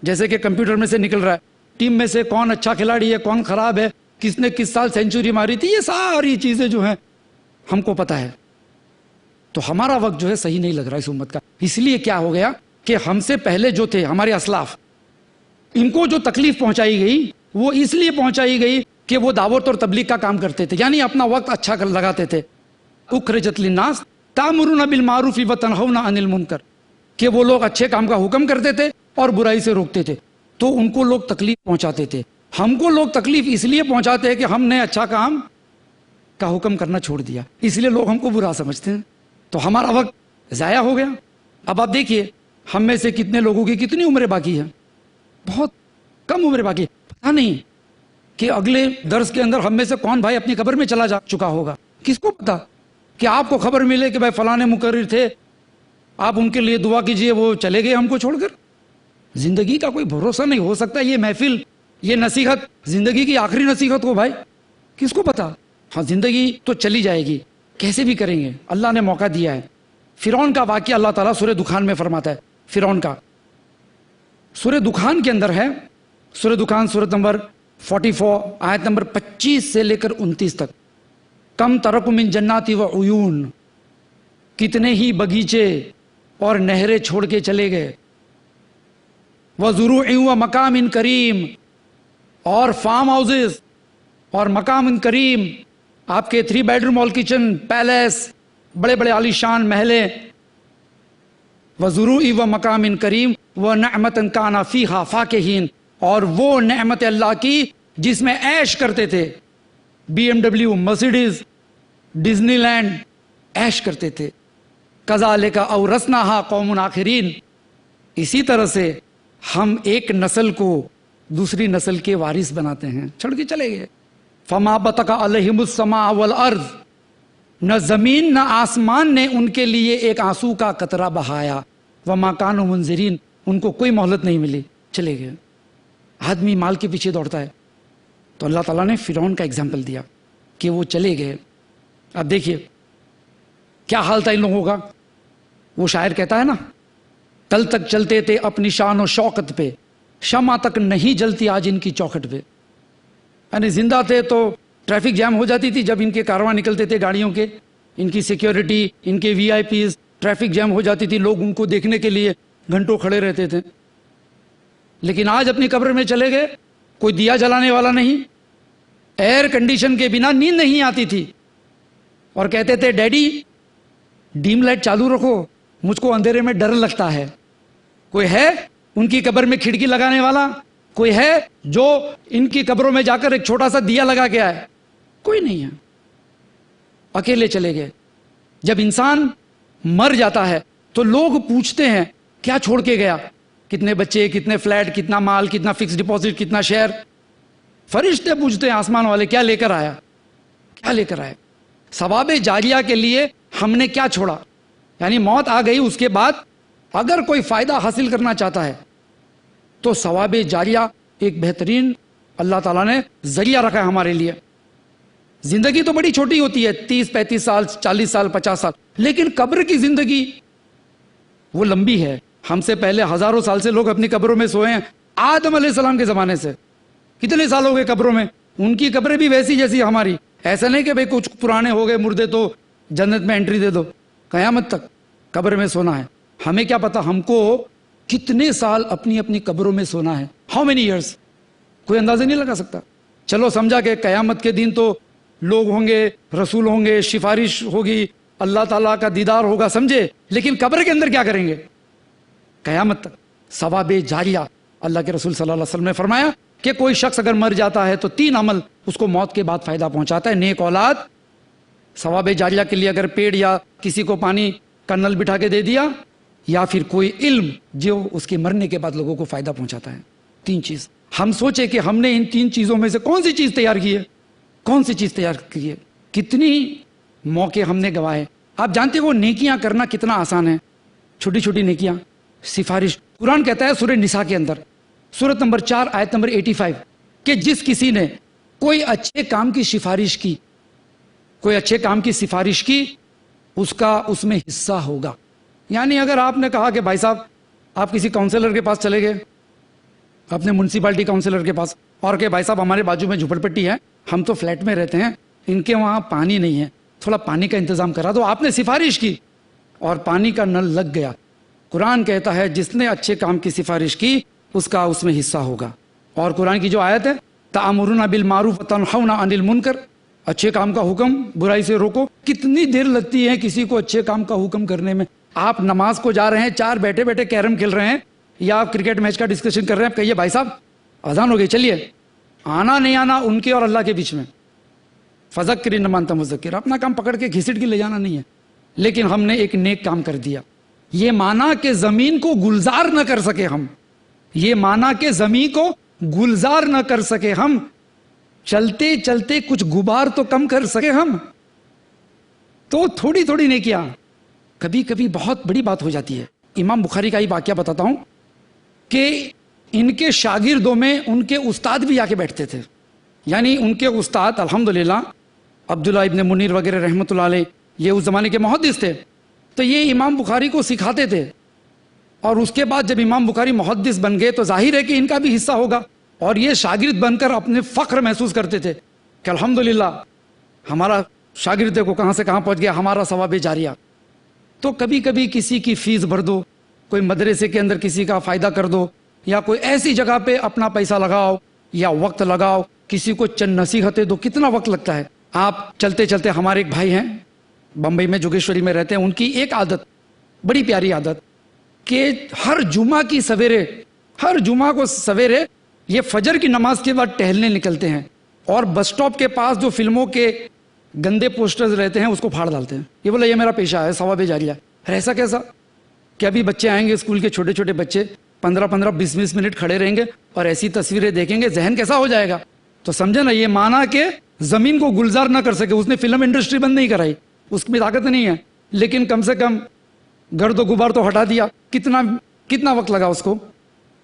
جیسے کہ کمپیوٹر میں سے نکل رہا ہے ٹیم میں سے کون اچھا کھلاڑی ہے، کون خراب ہے، کس نے کس سال سینچری ماری تھی، یہ ساری چیزیں جو ہیں ہم کو پتا ہے۔ تو ہمارا وقت جو ہے صحیح نہیں لگ رہا اس امت کا، اس لیے کیا ہو گیا کہ ہم سے پہلے جو تھے ہمارے اسلاف، ان کو جو تکلیف پہنچائی گئی وہ اس لیے پہنچائی گئی کہ وہ دعوت اور تبلیغ کا کام کرتے تھے، یعنی اپنا وقت اچھا لگاتے تھے۔ اخرجت للناس تأمرون بالمعروف وتنہون عن المنکر، کہ وہ لوگ اچھے کام کا حکم کرتے تھے اور برائی سے روکتے تھے، تو ان کو لوگ تکلیف پہنچاتے تھے۔ ہم کو لوگ تکلیف اس لیے پہنچاتے ہیں کہ ہم نے اچھا کام کا حکم کرنا چھوڑ دیا، اس لیے لوگ ہم کو برا سمجھتے ہیں، تو ہمارا وقت ضائع ہو گیا۔ اب آپ دیکھیے ہم میں سے کتنے لوگوں کی کتنی عمریں باقی ہیں، بہت کم عمریں باقی، پتہ نہیں کہ اگلے درس کے اندر ہم میں سے کون بھائی اپنی قبر میں چلا جا چکا ہوگا، کس کو پتا؟ کہ آپ کو خبر ملے کہ بھائی فلاں مقرر تھے، آپ ان کے لیے دعا کیجئے، وہ چلے گئے ہم کو چھوڑ کر۔ زندگی کا کوئی بھروسہ نہیں، ہو سکتا یہ محفل، یہ نصیحت زندگی کی آخری نصیحت ہو، بھائی کس کو پتا؟ ہاں زندگی تو چلی جائے گی، کیسے بھی کریں گے، اللہ نے موقع دیا ہے۔ فرعون کا واقعہ اللہ تعالیٰ سورہ دخان میں فرماتا ہے، فرعون کا سورہ دخان کے اندر ہے، سورہ دخان سورۃ نمبر 44 آیت نمبر 25 سے لے کر 29 تک۔ کم ترک من جنات و عیون، کتنے ہی باغیچے اور نہریں چھوڑ کے چلے گئے، وزروع و مقام کریم، اور فارم ہاؤسز اور مقام کریم، آپ کے 3 بیڈروم ہال کچن، پیلیس، بڑے بڑے عالیشان محلیں، وزروع و مقام کریم ونعمت کان فیہا فاکہین، اور وہ نعمت اللہ کی جس میں عیش کرتے تھے، BMW، مرسیڈیز، ڈزنی لینڈ، عیش کرتے تھے۔ کذالک اورثناہا قوم آخرین، اسی طرح سے ہم ایک نسل کو دوسری نسل کے وارث بناتے ہیں، چھوڑ کے چلے گئے۔ فما بطق علیہم السماء والارض، نہ زمین نہ آسمان نے ان کے لیے ایک آنسو کا قطرہ بہایا، وما کانوا منذرین، ان کو کوئی مہلت نہیں ملی، چلے گئے۔ آدمی مال کے پیچھے دوڑتا ہے، تو اللہ تعالیٰ نے فرعون کا اگزامپل دیا کہ وہ چلے گئے۔ اب دیکھیے کیا حال تھا ان لوگوں کا۔ وہ شاعر کہتا ہے نا، کل تک چلتے تھے اپنی شان و شوکت پہ، شمع تک نہیں جلتی آج ان کی چوکھٹ پہ۔ یعنی زندہ تھے تو ٹریفک جام ہو جاتی تھی جب ان کے کارواں نکلتے تھے گاڑیوں کے، ان کی سیکیورٹی، ان کے VIPs، ٹریفک جام ہو جاتی تھی، لوگ ان کو دیکھنے کے لیے گھنٹوں کھڑے رہتے تھے۔ لیکن آج اپنی قبر میں چلے گئے، کوئی دیا جلانے والا نہیں، ایئر کنڈیشن کے بنا نیند نہیں آتی تھی، اور کہتے تھے ڈیڈی ڈیم لائٹ چالو رکھو، مجھ کو اندھیرے میں ڈر لگتا ہے۔ کوئی ہے ان کی قبر میں کھڑکی لگانے والا؟ کوئی ہے جو ان کی قبروں میں جا کر ایک چھوٹا سا دیا لگا کے آئے؟ کوئی نہیں ہے، اکیلے چلے گئے۔ جب انسان مر جاتا ہے تو لوگ پوچھتے ہیں کیا چھوڑ کے گیا، کتنے بچے، کتنے فلیٹ، کتنا مال، کتنا فکس ڈپازٹ، کتنا شیئر۔ فرشتے پوچھتے ہیں آسمان والے کیا لے کر آیا، کیا لے کر آئے، ثواب جاریہ کے لیے ہم نے کیا چھوڑا۔ یعنی موت آ گئی، اس کے بعد اگر کوئی فائدہ حاصل کرنا چاہتا ہے تو ثواب جاریہ ایک بہترین اللہ تعالیٰ نے ذریعہ رکھا ہے ہمارے لیے۔ زندگی تو بڑی چھوٹی ہوتی ہے، 30-35 سال، 40 سال، 50 سال، لیکن قبر کی زندگی وہ لمبی ہے۔ ہم سے پہلے ہزاروں سال سے لوگ اپنی قبروں میں سوئے ہیں، آدم علیہ السلام کے زمانے سے کتنے سال ہو گئے قبروں میں، ان کی قبریں بھی ویسی جیسی ہماری۔ ایسا نہیں کہ بھئی کچھ پرانے ہو گئے مردے تو جنت میں انٹری دے دو، قیامت تک قبر میں سونا ہے۔ ہمیں کیا پتا ہم کو کتنے سال اپنی اپنی قبروں میں سونا ہے، ہاؤ مینی ایئرس، کوئی اندازہ نہیں لگا سکتا۔ چلو سمجھا کہ قیامت کے دن تو لوگ ہوں گے، رسول ہوں گے، سفارش ہوگی، اللہ تعالیٰ کا دیدار ہوگا، سمجھے، لیکن قبر کے اندر کیا کریں گے قیامت تک؟ ثواب جاریہ۔ اللہ کے رسول صلی اللہ علیہ وسلم نے فرمایا کہ کوئی شخص اگر مر جاتا ہے تو 3 عمل اس کو موت کے بعد فائدہ پہنچاتا ہے، نیک اولاد، ثواب جاریہ کے لیے اگر پیڑ یا کسی کو پانی کا نل بٹھا کے دے دیا، یا پھر کوئی علم جو اس کے مرنے کے بعد لوگوں کو فائدہ پہنچاتا ہے. 3 چیز. ہم سوچے کہ ہم نے ان 3 چیزوں میں سے کون سی چیز تیار کی ہے، کون سی چیز تیار کی ہے. کتنی موقع ہم نے گوائے. آپ جانتے ہو نیکیاں کرنا کتنا آسان ہے، چھوٹی چھوٹی نیکیاں. سفارش قرآن کہتا ہے سورہ نساء کے اندر سورۃ نمبر 4 آیت نمبر 85 کہ جس کسی نے کوئی اچھے کام کی سفارش کی، کوئی اچھے کام کی سفارش کی، اس کا اس میں حصہ ہوگا. یعنی اگر آپ نے کہا کہ بھائی صاحب آپ کسی کاؤنسلر کے پاس چلے گئے، اپنے میونسپلٹی کاؤنسلر کے پاس، اور کہ بھائی صاحب ہمارے بازو میں جھوپڑ پٹی ہے، ہم تو فلیٹ میں رہتے ہیں، ان کے وہاں پانی نہیں ہے، تھوڑا پانی کا انتظام کرا دو. آپ نے سفارش کی اور پانی کا نل لگ گیا. قرآن کہتا ہے جس نے اچھے کام کی سفارش کی اس کا اس میں حصہ ہوگا. اور قرآن کی جو آیت ہے تأمرون بالمعروف وتنہون عن المنکر، اچھے کام کا حکم، برائی سے روکو. کتنی دیر لگتی ہے کسی کو اچھے کام کا حکم کرنے میں. آپ نماز کو جا رہے ہیں، 4 بیٹھے بیٹھے کیرم کھیل رہے ہیں یا آپ کرکٹ میچ کا ڈسکشن کر رہے ہیں، آپ کہیے بھائی صاحب اذان ہو گئی چلیے. آنا نہیں آنا ان کے اور اللہ کے بیچ میں. فذکر انما انت مذکر، اپنا کام پکڑ کے گھسٹ کے لے جانا نہیں ہے. لیکن ہم نے ایک نیک کام کر دیا. یہ مانا کہ زمین کو گلزار نہ کر سکے ہم، یہ مانا کہ زمین کو گلزار نہ کر سکے ہم، چلتے چلتے کچھ غبار تو کم کر سکے ہم. تو تھوڑی تھوڑی نیکیاں کبھی کبھی بہت بڑی بات ہو جاتی ہے. امام بخاری کا ہی واقعہ بتاتا ہوں کہ ان کے شاگردوں میں ان کے استاد بھی آ کے بیٹھتے تھے. یعنی ان کے استاد الحمدللہ عبداللہ ابن منیر وغیرہ رحمۃ اللہ علیہ، یہ اس زمانے کے محدث تھے. تو یہ امام بخاری کو سکھاتے تھے. اور اس کے بعد جب امام بخاری محدث بن گئے تو ظاہر ہے کہ ان کا بھی حصہ ہوگا. اور یہ شاگرد بن کر اپنے فخر محسوس کرتے تھے کہ الحمدللہ ہمارا شاگرد کو کہاں سے کہاں پہنچ گیا، ہمارا ثواب جاریہ. تو کبھی کبھی کسی کی فیس بھر دو، کوئی مدرسے کے اندر کسی کا فائدہ کر دو، یا کوئی ایسی جگہ پہ اپنا پیسہ لگاؤ یا وقت لگاؤ، کسی کو چند نصیحتیں دو. کتنا وقت لگتا ہے. آپ چلتے چلتے، ہمارے ایک بھائی ہیں بمبئی میں جوگیشوری میں رہتے ہیں، ان کی ایک عادت، بڑی پیاری عادت، کہ ہر جمعہ کی سویرے، ہر جمعہ کو سویرے یہ فجر کی نماز کے بعد ٹہلنے نکلتے ہیں اور بس سٹاپ کے پاس جو فلموں کے گندے پوسٹرز رہتے ہیں اس کو پھاڑ ڈالتے ہیں. یہ بولا یہ میرا پیشہ ہے، ثواب جاریہ. ایسا کیسا کہ ابھی بچے آئیں گے اسکول کے، چھوٹے چھوٹے بچے 15-15 20-20 منٹ کھڑے رہیں گے اور ایسی تصویریں دیکھیں گے، ذہن کیسا ہو جائے گا. تو سمجھے نا، یہ مانا کہ زمین کو گلزار نہ کر سکے. اس نے فلم انڈسٹری بند نہیں کرائی، اس میں طاقت نہیں ہے، لیکن کم سے کم گرد و غبار تو ہٹا دیا. کتنا وقت لگا اس کو؟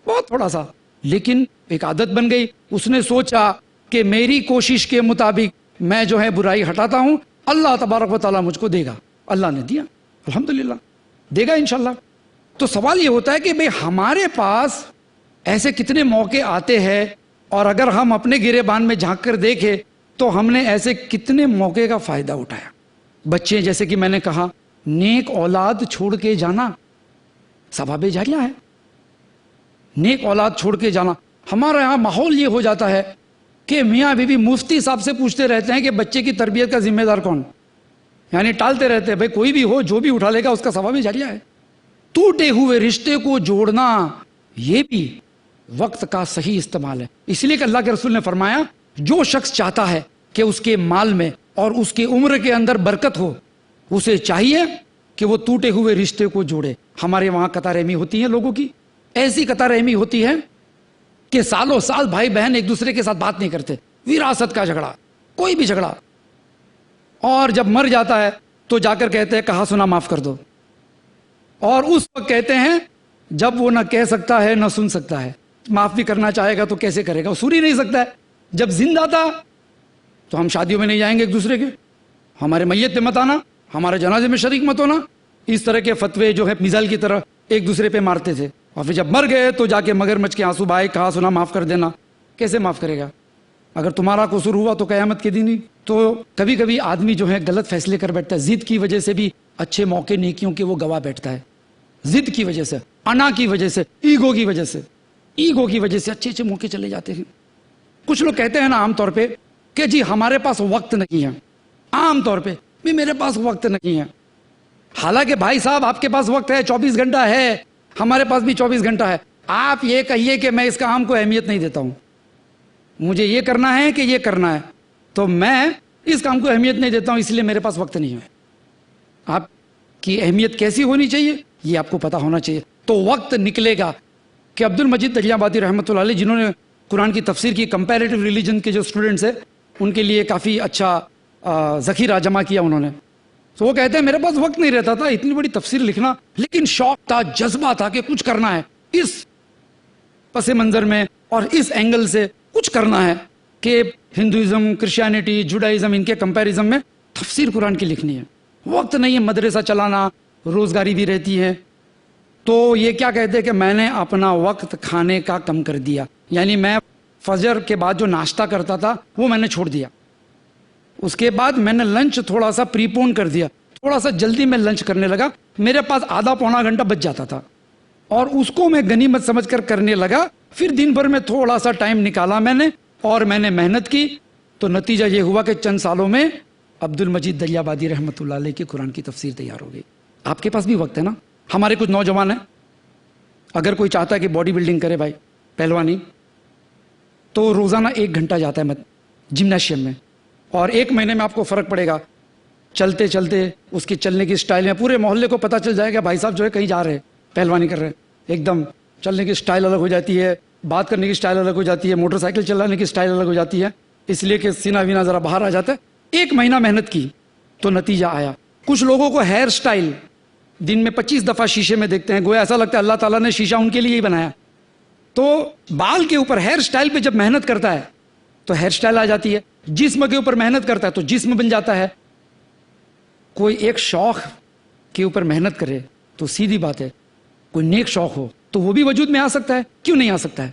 بہت تھوڑا سا. لیکن ایک عادت بن گئی. اس نے سوچا کہ میری کوشش کے مطابق میں جو ہے برائی ہٹاتا ہوں، اللہ تبارک و تعالیٰ مجھ کو دے گا. اللہ نے دیا، الحمدللہ دے گا انشاءاللہ. تو سوال یہ ہوتا ہے کہ بھئی ہمارے پاس ایسے کتنے موقع آتے ہیں، اور اگر ہم اپنے گریبان میں جھانک کر دیکھیں تو ہم نے ایسے کتنے موقع کا فائدہ اٹھایا. بچے، جیسے کہ میں نے کہا، نیک اولاد چھوڑ کے جانا ثواب جاریہ ہے. نیک اولاد چھوڑ کے جانا. ہمارے یہاں ماحول یہ ہو جاتا ہے کہ میاں بیوی مفتی صاحب سے پوچھتے رہتے ہیں کہ بچے کی تربیت کا ذمہ دار کون، یعنی ٹالتے رہتے ہیں. بھائی کوئی بھی ہو، جو بھی اٹھا لے گا اس کا ثواب جاریہ ہے. ٹوٹے ہوئے رشتے کو جوڑنا یہ بھی وقت کا صحیح استعمال ہے. اس لیے کہ اللہ کے رسول نے فرمایا جو شخص چاہتا ہے کہ اس کے مال میں اور اس کی عمر کے اندر برکت ہو، اسے چاہیے کہ وہ ٹوٹے ہوئے رشتے کو جوڑے. ہمارے وہاں قطع رحمی ہوتی ہے لوگوں کی، ایسی قطع رحمی ہوتی ہے کہ سالوں سال بھائی بہن ایک دوسرے کے ساتھ بات نہیں کرتے، وراثت کا جھگڑا، کوئی بھی جھگڑا. اور جب مر جاتا ہے تو جا کر کہتے ہیں کہا سنا معاف کر دو. اور اس وقت کہتے ہیں جب وہ نہ کہہ سکتا ہے نہ سن سکتا ہے. معاف بھی کرنا چاہے گا تو کیسے کرے گا، وہ سن ہی نہیں سکتا ہے. جب زندہ تھا تو ہم شادیوں میں نہیں جائیں گے ایک دوسرے کے، ہمارے میت پہ مت آنا، ہمارے جنازے میں شریک مت ہونا. اس طرح کے فتوے جو ہے میزائل کی طرح ایک دوسرے پہ مارتے تھے. اور پھر جب مر گئے تو جا کے مگرمچھ کے آنسو بہائے، کہا سنا معاف کر دینا. کیسے معاف کرے گا؟ اگر تمہارا قصور ہوا تو قیامت کے دن ہی. تو کبھی کبھی آدمی جو ہے غلط فیصلے کر بیٹھتا ہے، ضد کی وجہ سے بھی اچھے موقع نیکیوں کے وہ گوا بیٹھتا ہے. ضد کی وجہ سے، انا کی وجہ سے، ایگو کی وجہ سے، ایگو کی وجہ سے اچھے اچھے موقع چلے جاتے ہیں. کچھ لوگ کہتے ہیں نا عام طور پہ کہ جی ہمارے پاس وقت نہیں ہے. عام طور پہ بھی میرے پاس وقت نہیں ہے. حالانکہ بھائی صاحب آپ کے پاس وقت ہے، 24 گھنٹہ ہے، ہمارے پاس بھی 24 گھنٹہ ہے. آپ یہ کہیے کہ میں اس کام کو اہمیت نہیں دیتا ہوں، مجھے یہ کرنا ہے کہ یہ کرنا ہے، تو میں اس کام کو اہمیت نہیں دیتا ہوں اس لیے میرے پاس وقت نہیں ہے. آپ کی اہمیت کیسی ہونی چاہیے یہ آپ کو پتا ہونا چاہیے. تو وقت نکلے گا کہ عبد المجید دجلہ آبادی رحمۃ اللہ علیہ جنہوں نے قرآن کی تفسیر کی، کمپیریٹیو ریلیجن کے جو اسٹوڈنٹس ہیں ان کے لیے کافی اچھا ذخیرہ جمع کیا انہوں نے. تو وہ کہتے ہیں میرے پاس وقت نہیں رہتا تھا اتنی بڑی تفسیر لکھنا، لیکن شوق تھا، جذبہ تھا کہ کچھ کرنا ہے، اس پس منظر میں اور اس اینگل سے کچھ کرنا ہے کہ ہندوازم، کرسچینٹی، جوڈائزم ان کے کمپیریزن میں تفسیر قرآن کی لکھنی ہے. وقت نہیں ہے، مدرسہ چلانا، روزگاری بھی رہتی ہے. تو یہ کیا کہتے ہیں کہ میں نے اپنا وقت کھانے کا کم کر دیا، یعنی میں فجر کے بعد جو ناشتہ کرتا تھا وہ میں نے چھوڑ دیا. اس کے بعد میں نے لنچ تھوڑا سا پریپون کر دیا، تھوڑا سا جلدی میں لنچ کرنے لگا. میرے پاس آدھا پونا گھنٹہ بچ جاتا تھا اور اس کو میں غنیمت سمجھ کر کرنے لگا. پھر دن بھر میں تھوڑا سا ٹائم نکالا میں نے اور میں نے محنت کی. تو نتیجہ یہ ہوا کہ چند سالوں میں عبد المجید دجلہ آبادی رحمۃ اللہ علیہ کی قرآن کی تفسیر تیار ہو گئی. آپ کے پاس بھی وقت ہے نا. ہمارے کچھ نوجوان ہیں، اگر کوئی چاہتا ہے کہ باڈی بلڈنگ کرے بھائی، پہلوانی، تو روزانہ 1 گھنٹہ جاتا ہے جمناشیم میں، اور 1 مہینے میں آپ کو فرق پڑے گا. چلتے چلتے اس کی چلنے کی سٹائل میں پورے محلے کو پتہ چل جائے گا بھائی صاحب جو ہے کہیں جا رہے ہیں، پہلوانی کر رہے ہیں. ایک دم چلنے کی سٹائل الگ ہو جاتی ہے، بات کرنے کی سٹائل الگ ہو جاتی ہے، موٹر سائیکل چلانے کی سٹائل الگ ہو جاتی ہے، اس لیے کہ سینہ وینا ذرا باہر آ جاتا ہے. 1 مہینہ محنت کی تو نتیجہ آیا. کچھ لوگوں کو ہیئر سٹائل دن میں 25 دفعہ شیشے میں دیکھتے ہیں، گویا ایسا لگتا ہے اللہ تعالیٰ نے شیشہ ان کے لیے ہی بنایا. تو بال کے اوپر ہیئر سٹائل پہ جب محنت کرتا ہے تو ہیئر سٹائل آ جاتی ہے. جسم کے اوپر محنت کرتا ہے تو جسم بن جاتا ہے. کوئی ایک شوق کے اوپر محنت کرے تو سیدھی بات ہے کوئی نیک شوق ہو تو وہ بھی وجود میں آ سکتا ہے، کیوں نہیں آ سکتا ہے.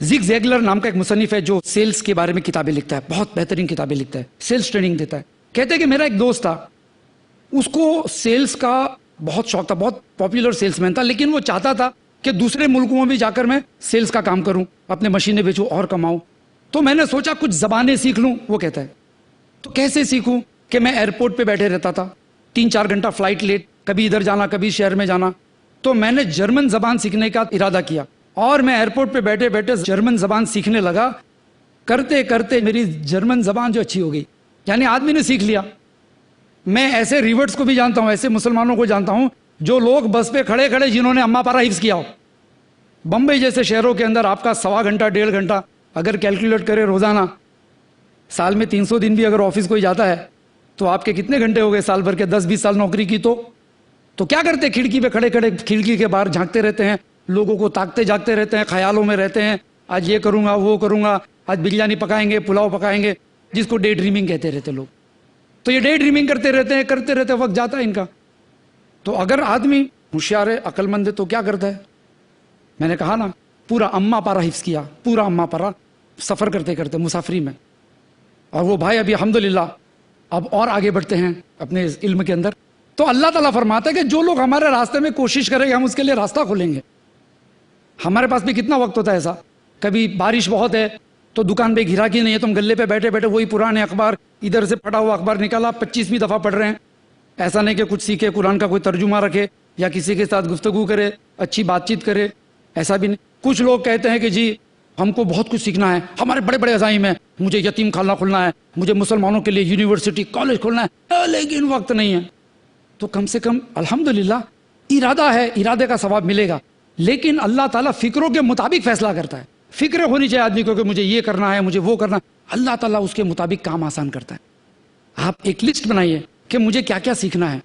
زگ زیگلر نام کا ایک مصنف ہے جو سیلز کے بارے میں کتابیں لکھتا ہے، بہت بہترین کتابیں لکھتا ہے، سیلز ٹریننگ دیتا ہے. کہتے ہیں کہ میرا ایک دوست تھا، اس کو سیلز کا بہت شوق تھا، بہت پاپولر سیلز مین تھا، لیکن وہ چاہتا تھا کہ دوسرے ملکوں میں بھی جا کر میں سیلز کا کام کروں، اپنے مشینیں بیچوں اور کماؤں. تو میں نے سوچا کچھ زبانیں سیکھ لوں. وہ کہتا ہے تو کیسے سیکھوں کہ میں ایئرپورٹ پہ بیٹھے رہتا تھا، 3-4 گھنٹہ فلائٹ لیٹ، کبھی ادھر جانا کبھی شہر میں جانا. تو میں نے جرمن زبان سیکھنے کا ارادہ کیا اور میں ایئرپورٹ پہ بیٹھے بیٹھے جرمن زبان سیکھنے لگا. کرتے کرتے میری جرمن زبان جو اچھی ہو گئی، یعنی آدمی نے سیکھ لیا. میں ایسے ریورٹس کو بھی جانتا ہوں، ایسے مسلمانوں کو جانتا ہوں جو لوگ بس پہ کھڑے کھڑے جنہوں نے اما پارا حفظ کیا ہو. بمبئی جیسے شہروں کے اندر آپ کا 1.25 گھنٹہ 1.5 گھنٹہ اگر کیلکولیٹ کرے روزانہ، سال میں 300 دن بھی اگر آفس کوئی جاتا ہے تو آپ کے کتنے گھنٹے ہو گئے سال بھر کے؟ 10-20 سال نوکری کی. تو کیا کرتے؟ کھڑکی پہ کھڑے کھڑے کھڑکی کے باہر جھانکتے رہتے ہیں، لوگوں کو تاکتے جاگتے رہتے ہیں، خیالوں میں رہتے ہیں، آج یہ کروں گا وہ کروں گا، آج بریانی پکائیں گے، پلاؤ پکائیں گے، جس کو ڈے ڈریمنگ کہتے رہتے لوگ. تو یہ ڈے ڈریمنگ کرتے رہتے وقت جاتا ہے ان کا. تو اگر آدمی ہوشیار ہے، عقل مند ہے تو کیا کرتا ہے؟ میں نے کہا نا پورا اما پارا حفظ کیا، پورا اما پارا سفر کرتے کرتے مسافری میں. اور وہ بھائی ابھی الحمدللہ اب اور آگے بڑھتے ہیں اپنے علم کے اندر. تو اللہ تعالیٰ فرماتا ہے کہ جو لوگ ہمارے راستے میں کوشش کریں گے ہم اس کے لیے راستہ کھولیں گے. ہمارے پاس بھی کتنا وقت ہوتا ہے ایسا، کبھی بارش بہت ہے تو دکان پہ گھراکی نہیں ہے، تم گلے پہ بیٹھے بیٹھے وہی پرانے اخبار، ادھر سے پھٹا ہوا اخبار نکالا 25ویں دفعہ پڑھ رہے ہیں. ایسا نہیں کہ کچھ سیکھے، قرآن کا کوئی ترجمہ رکھے یا کسی کے ساتھ گفتگو کرے، اچھی بات چیت کرے، ایسا بھی نہیں. کچھ لوگ کہتے ہیں کہ جی ہم کو بہت کچھ سیکھنا ہے، ہمارے بڑے بڑے عزائم ہیں، مجھے یتیم خانہ کھولنا ہے، مجھے مسلمانوں کے لیے یونیورسٹی کالج کھولنا ہے، لیکن وقت نہیں ہے. تو کم سے کم الحمدللہ ارادہ ہے، ارادے کا ثواب ملے گا. لیکن اللہ تعالیٰ فکروں کے مطابق فیصلہ کرتا ہے. فکر ہونی چاہیے آدمی کو کہ مجھے یہ کرنا ہے، مجھے وہ کرنا ہے. اللہ تعالیٰ اس کے مطابق کام آسان کرتا ہے. آپ ایک لسٹ بنائیے کہ مجھے کیا کیا سیکھنا ہے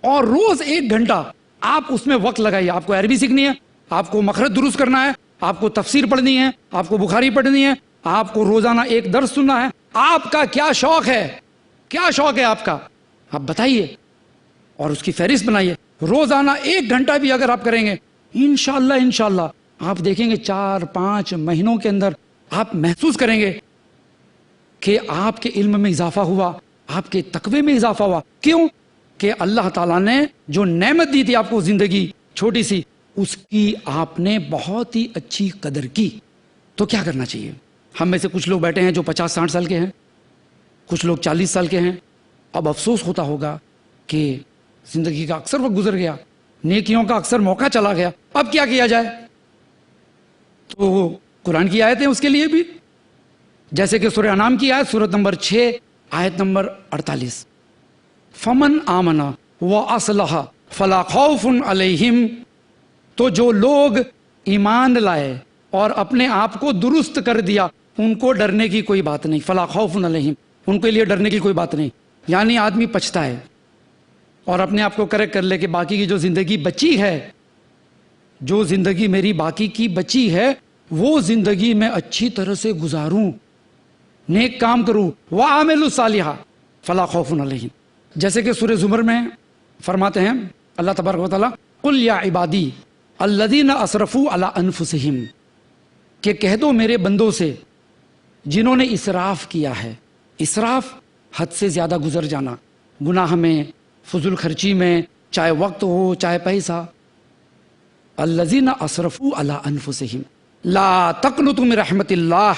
اور روز 1 گھنٹہ آپ اس میں وقت لگائیے. آپ کو عربی سیکھنی ہے، آپ کو مخرج درست کرنا ہے، آپ کو تفسیر پڑھنی ہے، آپ کو بخاری پڑھنی ہے، آپ کو روزانہ 1 درس سننا ہے. آپ کا کیا شوق ہے؟ کیا شوق ہے آپ کا؟ آپ بتائیے اور اس کی فہرست بنائیے. روزانہ 1 گھنٹہ بھی اگر آپ کریں گے انشاءاللہ آپ دیکھیں گے 4-5 مہینوں کے اندر آپ محسوس کریں گے کہ آپ کے علم میں اضافہ ہوا، آپ کے تقوی میں اضافہ ہوا. کیوں؟ کہ اللہ تعالیٰ نے جو نعمت دی تھی آپ کو زندگی چھوٹی سی، اس کی آپ نے بہت ہی اچھی قدر کی. تو کیا کرنا چاہیے؟ ہم میں سے کچھ لوگ بیٹھے ہیں جو 50-60 سال کے ہیں، کچھ لوگ 40 سال کے ہیں. اب افسوس ہوتا ہوگا کہ زندگی کا اکثر وقت گزر گیا، نیکیوں کا اکثر موقع چلا گیا، اب کیا کیا جائے؟ تو قرآن کی آیتیں اس کے لیے بھی جیسے کہ سورہ انعام کی آیت سورت نمبر 6 آیت نمبر 48، فمن آمنا واصلح فلا خوف علیہم، تو جو لوگ ایمان لائے اور اپنے آپ کو درست کر دیا ان کو ڈرنے کی کوئی بات نہیں، فلا خوف علیہم، ان کے لیے ڈرنے کی کوئی بات نہیں۔ یعنی آدمی پچھتا ہے اور اپنے آپ کو کریکٹ کر لے کہ باقی کی جو زندگی بچی ہے، جو زندگی میری باقی کی بچی ہے وہ زندگی میں اچھی طرح سے گزاروں، نیک کام کروں، وَعَامِلُوا الصَّالِحَاتِ فَلَا خَوْفٌ عَلَيْهِمْ، جیسے کہ سورہ زمر میں فرماتے ہیں اللہ تبارک و تعالیٰ، قُلْ يَا عِبَادِي الَّذِينَ أَسْرَفُوا عَلَىٰ أَنفُسِهِمْ، کہ کہہ دو میرے بندوں سے جنہوں نے اسراف کیا ہے۔ اسراف حد سے زیادہ گزر جانا، گناہ میں، فضول خرچی میں، چاہے وقت ہو چاہے پیسہ۔ الذین اسرفوا علی انفسہم لا تقنطوا من رحمت اللہ،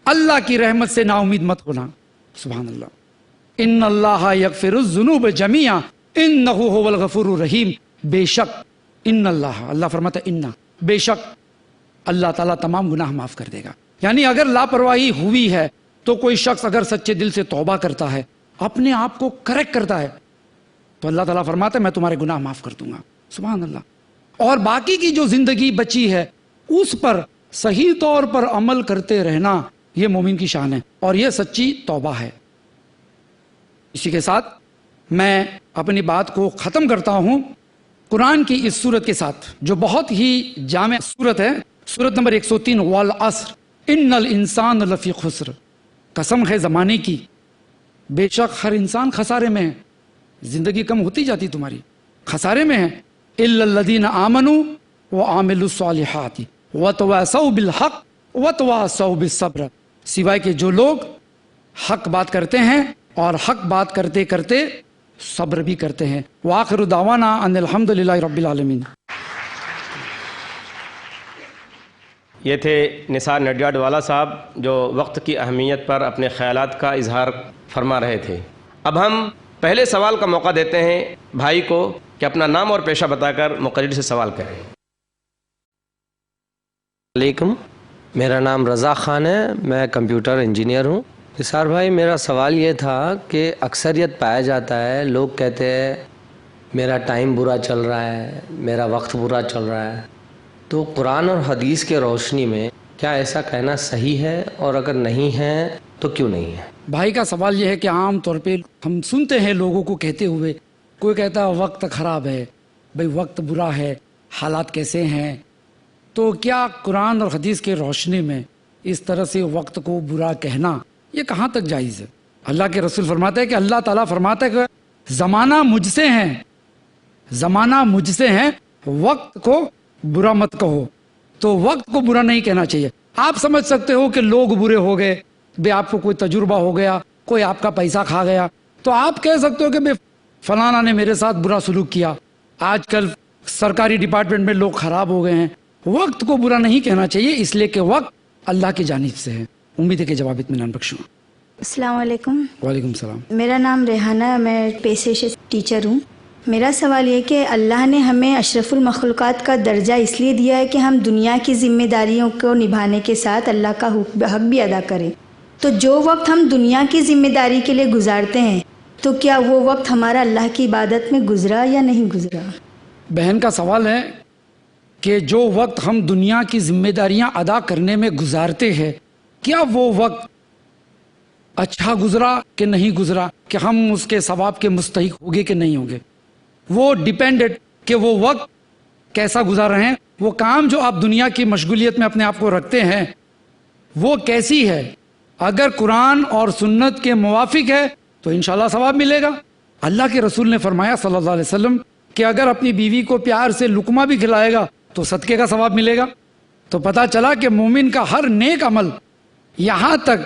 اللہ کی رحمت سے نا امید مت ہونا۔ سبحان اللہ، ان اللہ یغفر الذنوب جميعا انہ هو الغفور الرحیم، بے شک ان اللہ، اللہ فرماتا ہے ان، بے شک اللہ تعالیٰ تمام گناہ معاف کر دے گا۔ یعنی اگر لاپرواہی ہوئی ہے تو کوئی شخص اگر سچے دل سے توبہ کرتا ہے، اپنے آپ کو کریکٹ کرتا ہے، تو اللہ تعالیٰ فرماتا ہے میں تمہارے گناہ معاف کر دوں گا۔ سبحان اللہ۔ اور باقی کی جو زندگی بچی ہے اس پر صحیح طور پر عمل کرتے رہنا، یہ مومن کی شان ہے اور یہ سچی توبہ ہے۔ اسی کے ساتھ میں اپنی بات کو ختم کرتا ہوں قرآن کی اس سورت کے ساتھ جو بہت ہی جامع سورت ہے، سورت نمبر 103، والعصر ان الانسان لفی خسر، قسم ہے زمانے کی، بے شک ہر انسان خسارے میں ہے، زندگی کم ہوتی جاتی تمہاری، خسارے میں ہے، الا الذین آمنوا وعملوا الصالحات وتواصوا بالحق وتواصوا بالصبر، سوائے کہ جو لوگ حق بات کرتے ہیں اور حق بات کرتے کرتے صبر بھی کرتے ہیں۔ وآخر دعوانا ان الحمدللہ رب العالمین۔ یہ تھے نثار نڈیاڈ والا صاحب جو وقت کی اہمیت پر اپنے خیالات کا اظہار فرما رہے تھے۔ اب ہم پہلے سوال کا موقع دیتے ہیں بھائی کو کہ اپنا نام اور پیشہ بتا کر مقرر سے سوال کریں۔ علیکم، میرا نام رضا خان ہے، میں کمپیوٹر انجینئر ہوں۔ نثار بھائی، میرا سوال یہ تھا کہ اکثریت پایا جاتا ہے، لوگ کہتے ہیں میرا ٹائم برا چل رہا ہے، میرا وقت برا چل رہا ہے، تو قرآن اور حدیث کے روشنی میں کیا ایسا کہنا صحیح ہے، اور اگر نہیں ہے تو کیوں نہیں ہے؟ بھائی کا سوال یہ ہے کہ عام طور پہ ہم سنتے ہیں لوگوں کو کہتے ہوئے، کوئی کہتا ہے وقت خراب ہے، بھئی وقت برا ہے، حالات کیسے ہیں، تو کیا قرآن اور حدیث کے روشنی میں اس طرح سے وقت کو برا کہنا یہ کہاں تک جائز ہے؟ اللہ کے رسول فرماتے ہیں کہ اللہ تعالیٰ فرماتا ہے کہ زمانہ مجھ سے ہے، زمانہ مجھ سے ہے، وقت کو برا مت کہو۔ تو وقت کو برا نہیں کہنا چاہیے۔ آپ سمجھ سکتے ہو کہ لوگ برے ہو گئے، بے آپ کو کوئی تجربہ ہو گیا، کوئی آپ کا پیسہ کھا گیا، تو آپ کہہ سکتے ہو کہ بے فلانا نے میرے ساتھ برا سلوک کیا۔ آج کل سرکاری ڈپارٹمنٹ میں لوگ خراب ہو گئے ہیں۔ وقت کو برا نہیں کہنا چاہیے، اس لیے کہ وقت اللہ کی جانب سے ہے۔ امید ہے کہ جواب اطمینان بخشوں۔ السلام علیکم۔ وعلیکم السلام۔ میرا نام ریحانہ ہے، میں پیشے سے ٹیچر ہوں۔ میرا سوال یہ کہ اللہ نے ہمیں اشرف المخلوقات کا درجہ اس لیے دیا ہے کہ ہم دنیا کی ذمہ داریوں کو نبھانے کے ساتھ اللہ کا حق بھی ادا کریں، تو جو وقت ہم دنیا کی ذمہ داری کے لیے گزارتے ہیں تو کیا وہ وقت ہمارا اللہ کی عبادت میں گزرا یا نہیں گزرا؟ بہن کا سوال ہے کہ جو وقت ہم دنیا کی ذمہ داریاں ادا کرنے میں گزارتے ہیں کیا وہ وقت اچھا گزرا کہ نہیں گزرا، کہ ہم اس کے ثواب کے مستحق ہوگے کہ نہیں ہوگے۔ وہ ڈیپینڈڈ کہ وہ وقت کیسا گزار رہے ہیں، وہ کام جو آپ دنیا کی مشغولیت میں اپنے آپ کو رکھتے ہیں وہ کیسی ہے۔ اگر قرآن اور سنت کے موافق ہے تو انشاءاللہ ثواب ملے گا۔ اللہ کے رسول نے فرمایا صلی اللہ علیہ وسلم کہ اگر اپنی بیوی کو پیار سے لقمہ بھی کھلائے گا تو صدقے کا ثواب ملے گا۔ تو پتہ چلا کہ مومن کا ہر نیک عمل، یہاں تک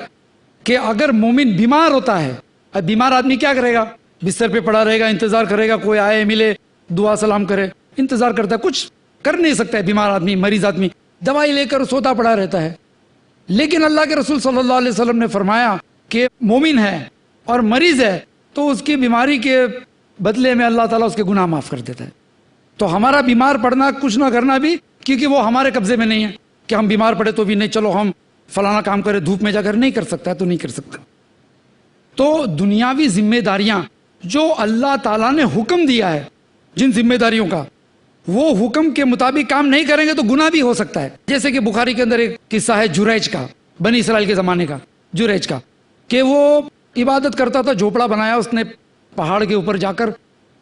کہ اگر مومن بیمار ہوتا ہے، اب بیمار آدمی کیا کرے گا؟ بستر پہ پڑا رہے گا، انتظار کرے گا کوئی آئے ملے دعا سلام کرے، انتظار کرتا ہے، کچھ کر نہیں سکتا ہے۔ بیمار آدمی، مریض آدمی دوائی لے کر سوتا پڑا رہتا ہے۔ لیکن اللہ کے رسول صلی اللہ علیہ وسلم نے فرمایا کہ مومن ہے اور مریض ہے تو اس کی بیماری کے بدلے میں اللہ تعالیٰ اس کے گناہ معاف کر دیتا ہے۔ تو ہمارا بیمار پڑنا، کچھ نہ کرنا بھی، کیونکہ وہ ہمارے قبضے میں نہیں ہے کہ ہم بیمار پڑے تو بھی نہیں، چلو ہم فلانا کام کرے دھوپ میں جا کر، نہیں کر سکتا ہے تو نہیں کر سکتا. تو دنیاوی ذمہ داریاں جو اللہ تعالیٰ نے حکم دیا ہے، جن ذمہ داریوں کا وہ حکم کے مطابق کام نہیں کریں گے تو گناہ بھی ہو سکتا ہے. جیسے کہ بخاری کے اندر ایک قصہ ہے جریج کا، بنی اسرائیل کے زمانے کا، جریج کا، کہ وہ عبادت کرتا تھا، جھوپڑا بنایا اس نے پہاڑ کے اوپر جا کر،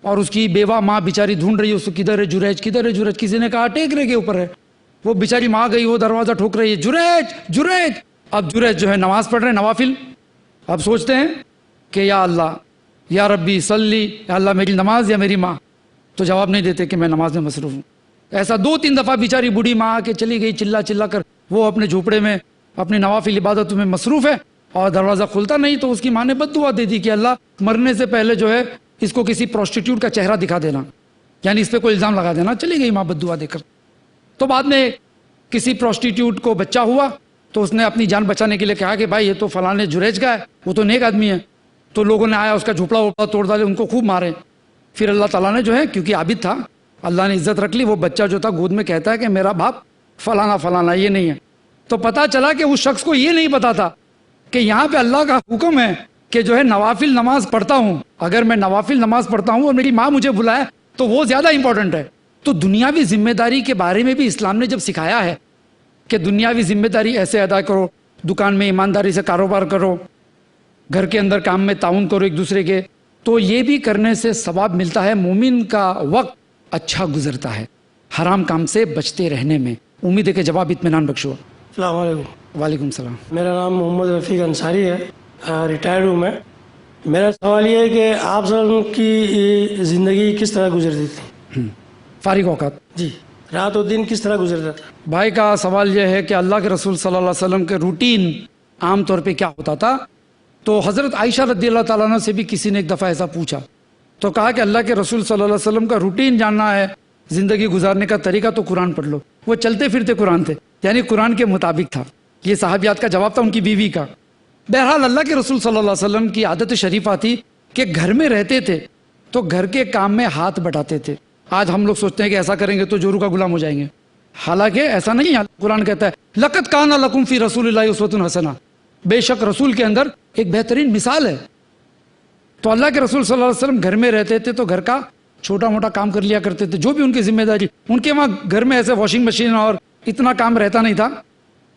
اور اس کی بیوہ ماں بیچاری ڈھونڈ رہی ہے اس کو، کدھر ہے جریج، کدھر ہے جریج. کسی نے کہا ٹیکرے کے اوپر ہے. وہ بیچاری ماں گئی، وہ دروازہ ٹھوک رہی ہے، جریج جریج. اب جریج جو ہے نماز پڑھ رہے ہیں نوافل. اب سوچتے ہیں کہ یا اللہ یا ربی صلی، یا اللہ میری نماز یا میری ماں. تو جواب نہیں دیتے کہ میں نماز میں مصروف ہوں. ایسا 2-3 دفعہ بیچاری بوڑھی ماں آ کے چلی گئی، چلا چلا کر وہ اپنے جھوپڑے میں اپنی نوافل عبادتوں میں مصروف ہے، اور دروازہ کھلتا نہیں. تو اس کی ماں نے بد دعا دے دی کہ اللہ مرنے سے پہلے جو ہے اس کو کسی پروسٹیٹیوٹ کا چہرہ دکھا دینا، یعنی اس پہ کوئی الزام لگا دینا. چلی گئی ماں بد دعا دے کر. تو بعد میں کسی پروسٹیٹیوٹ کو بچہ ہوا تو اس نے اپنی جان بچانے کے لیے کہا کہ بھائی یہ تو فلانے جریج کا ہے، وہ تو نیک آدمی ہے. تو لوگوں نے آیا اس کا جھوپڑا وپڑا توڑ ڈالے، ان کو خوب مارے. پھر اللہ تعالیٰ نے جو ہے کیونکہ عابد تھا، اللہ نے عزت رکھ لی. وہ بچہ جو تھا گود میں کہتا ہے کہ میرا باپ فلانا فلانا یہ نہیں ہے. تو پتا چلا کہ اس شخص کو یہ نہیں پتا تھا کہ یہاں پہ اللہ کا حکم ہے کہ جو ہے نوافل نماز پڑھتا ہوں، اگر میں نوافل نماز پڑھتا ہوں اور میری ماں مجھے بلائے تو وہ زیادہ امپورٹنٹ ہے. تو دنیاوی ذمہ داری کے بارے میں بھی اسلام نے جب سکھایا ہے کہ دنیاوی ذمہ داری ایسے ادا کرو، دکان میں ایمانداری سے کاروبار کرو، گھر کے اندر کام میں تعاون کرو ایک دوسرے کے، تو یہ بھی کرنے سے ثواب ملتا ہے. مومن کا وقت اچھا گزرتا ہے حرام کام سے بچتے رہنے میں. امید ہے کہ جواب اطمینان بخش ہوا. السلام علیکم. وعلیکم السلام. میرا نام محمد رفیق انصاری ہے، ریٹائرڈ ہوں میں. میرا سوال یہ ہے کہ آپ صلی اللہ علیہ وسلم کی زندگی کس طرح گزرتی تھی؟ فارغ اوقات جی، رات و دن کس طرح گزرتا تھا؟ بھائی کا سوال یہ ہے کہ اللہ کے رسول صلی اللہ علیہ وسلم کے روٹین عام طور پہ کیا ہوتا تھا. تو حضرت عائشہ رضی اللہ تعالیٰ عنہ سے بھی کسی نے ایک دفعہ ایسا پوچھا تو کہا کہ اللہ کے رسول صلی اللہ علیہ وسلم کا روٹین جاننا ہے، زندگی گزارنے کا طریقہ، تو قرآن پڑھ لو. وہ چلتے پھرتے قرآن تھے، یعنی قرآن کے مطابق تھا. یہ صحابیات کا جواب تھا ان کی بیوی کا. بہرحال اللہ کے رسول صلی اللہ علیہ وسلم کی عادت شریفہ تھی کہ گھر میں رہتے تھے تو گھر کے کام میں ہاتھ بٹاتے تھے. آج ہم لوگ سوچتے ہیں کہ ایسا کریں گے تو جورو کا غلام ہو جائیں گے، حالانکہ ایسا نہیں ہے. قرآن کہتا ہے لقد کان لکم فی رسول اللہ اسوۃ حسنہ، بے شک رسول کے اندر ایک بہترین مثال ہے. تو اللہ کے رسول صلی اللہ علیہ وسلم گھر میں رہتے تھے تو گھر کا چھوٹا موٹا کام کر لیا کرتے تھے، جو بھی ان کی ذمہ داری. ان کے وہاں گھر میں ایسے واشنگ مشین اور اتنا کام رہتا نہیں تھا.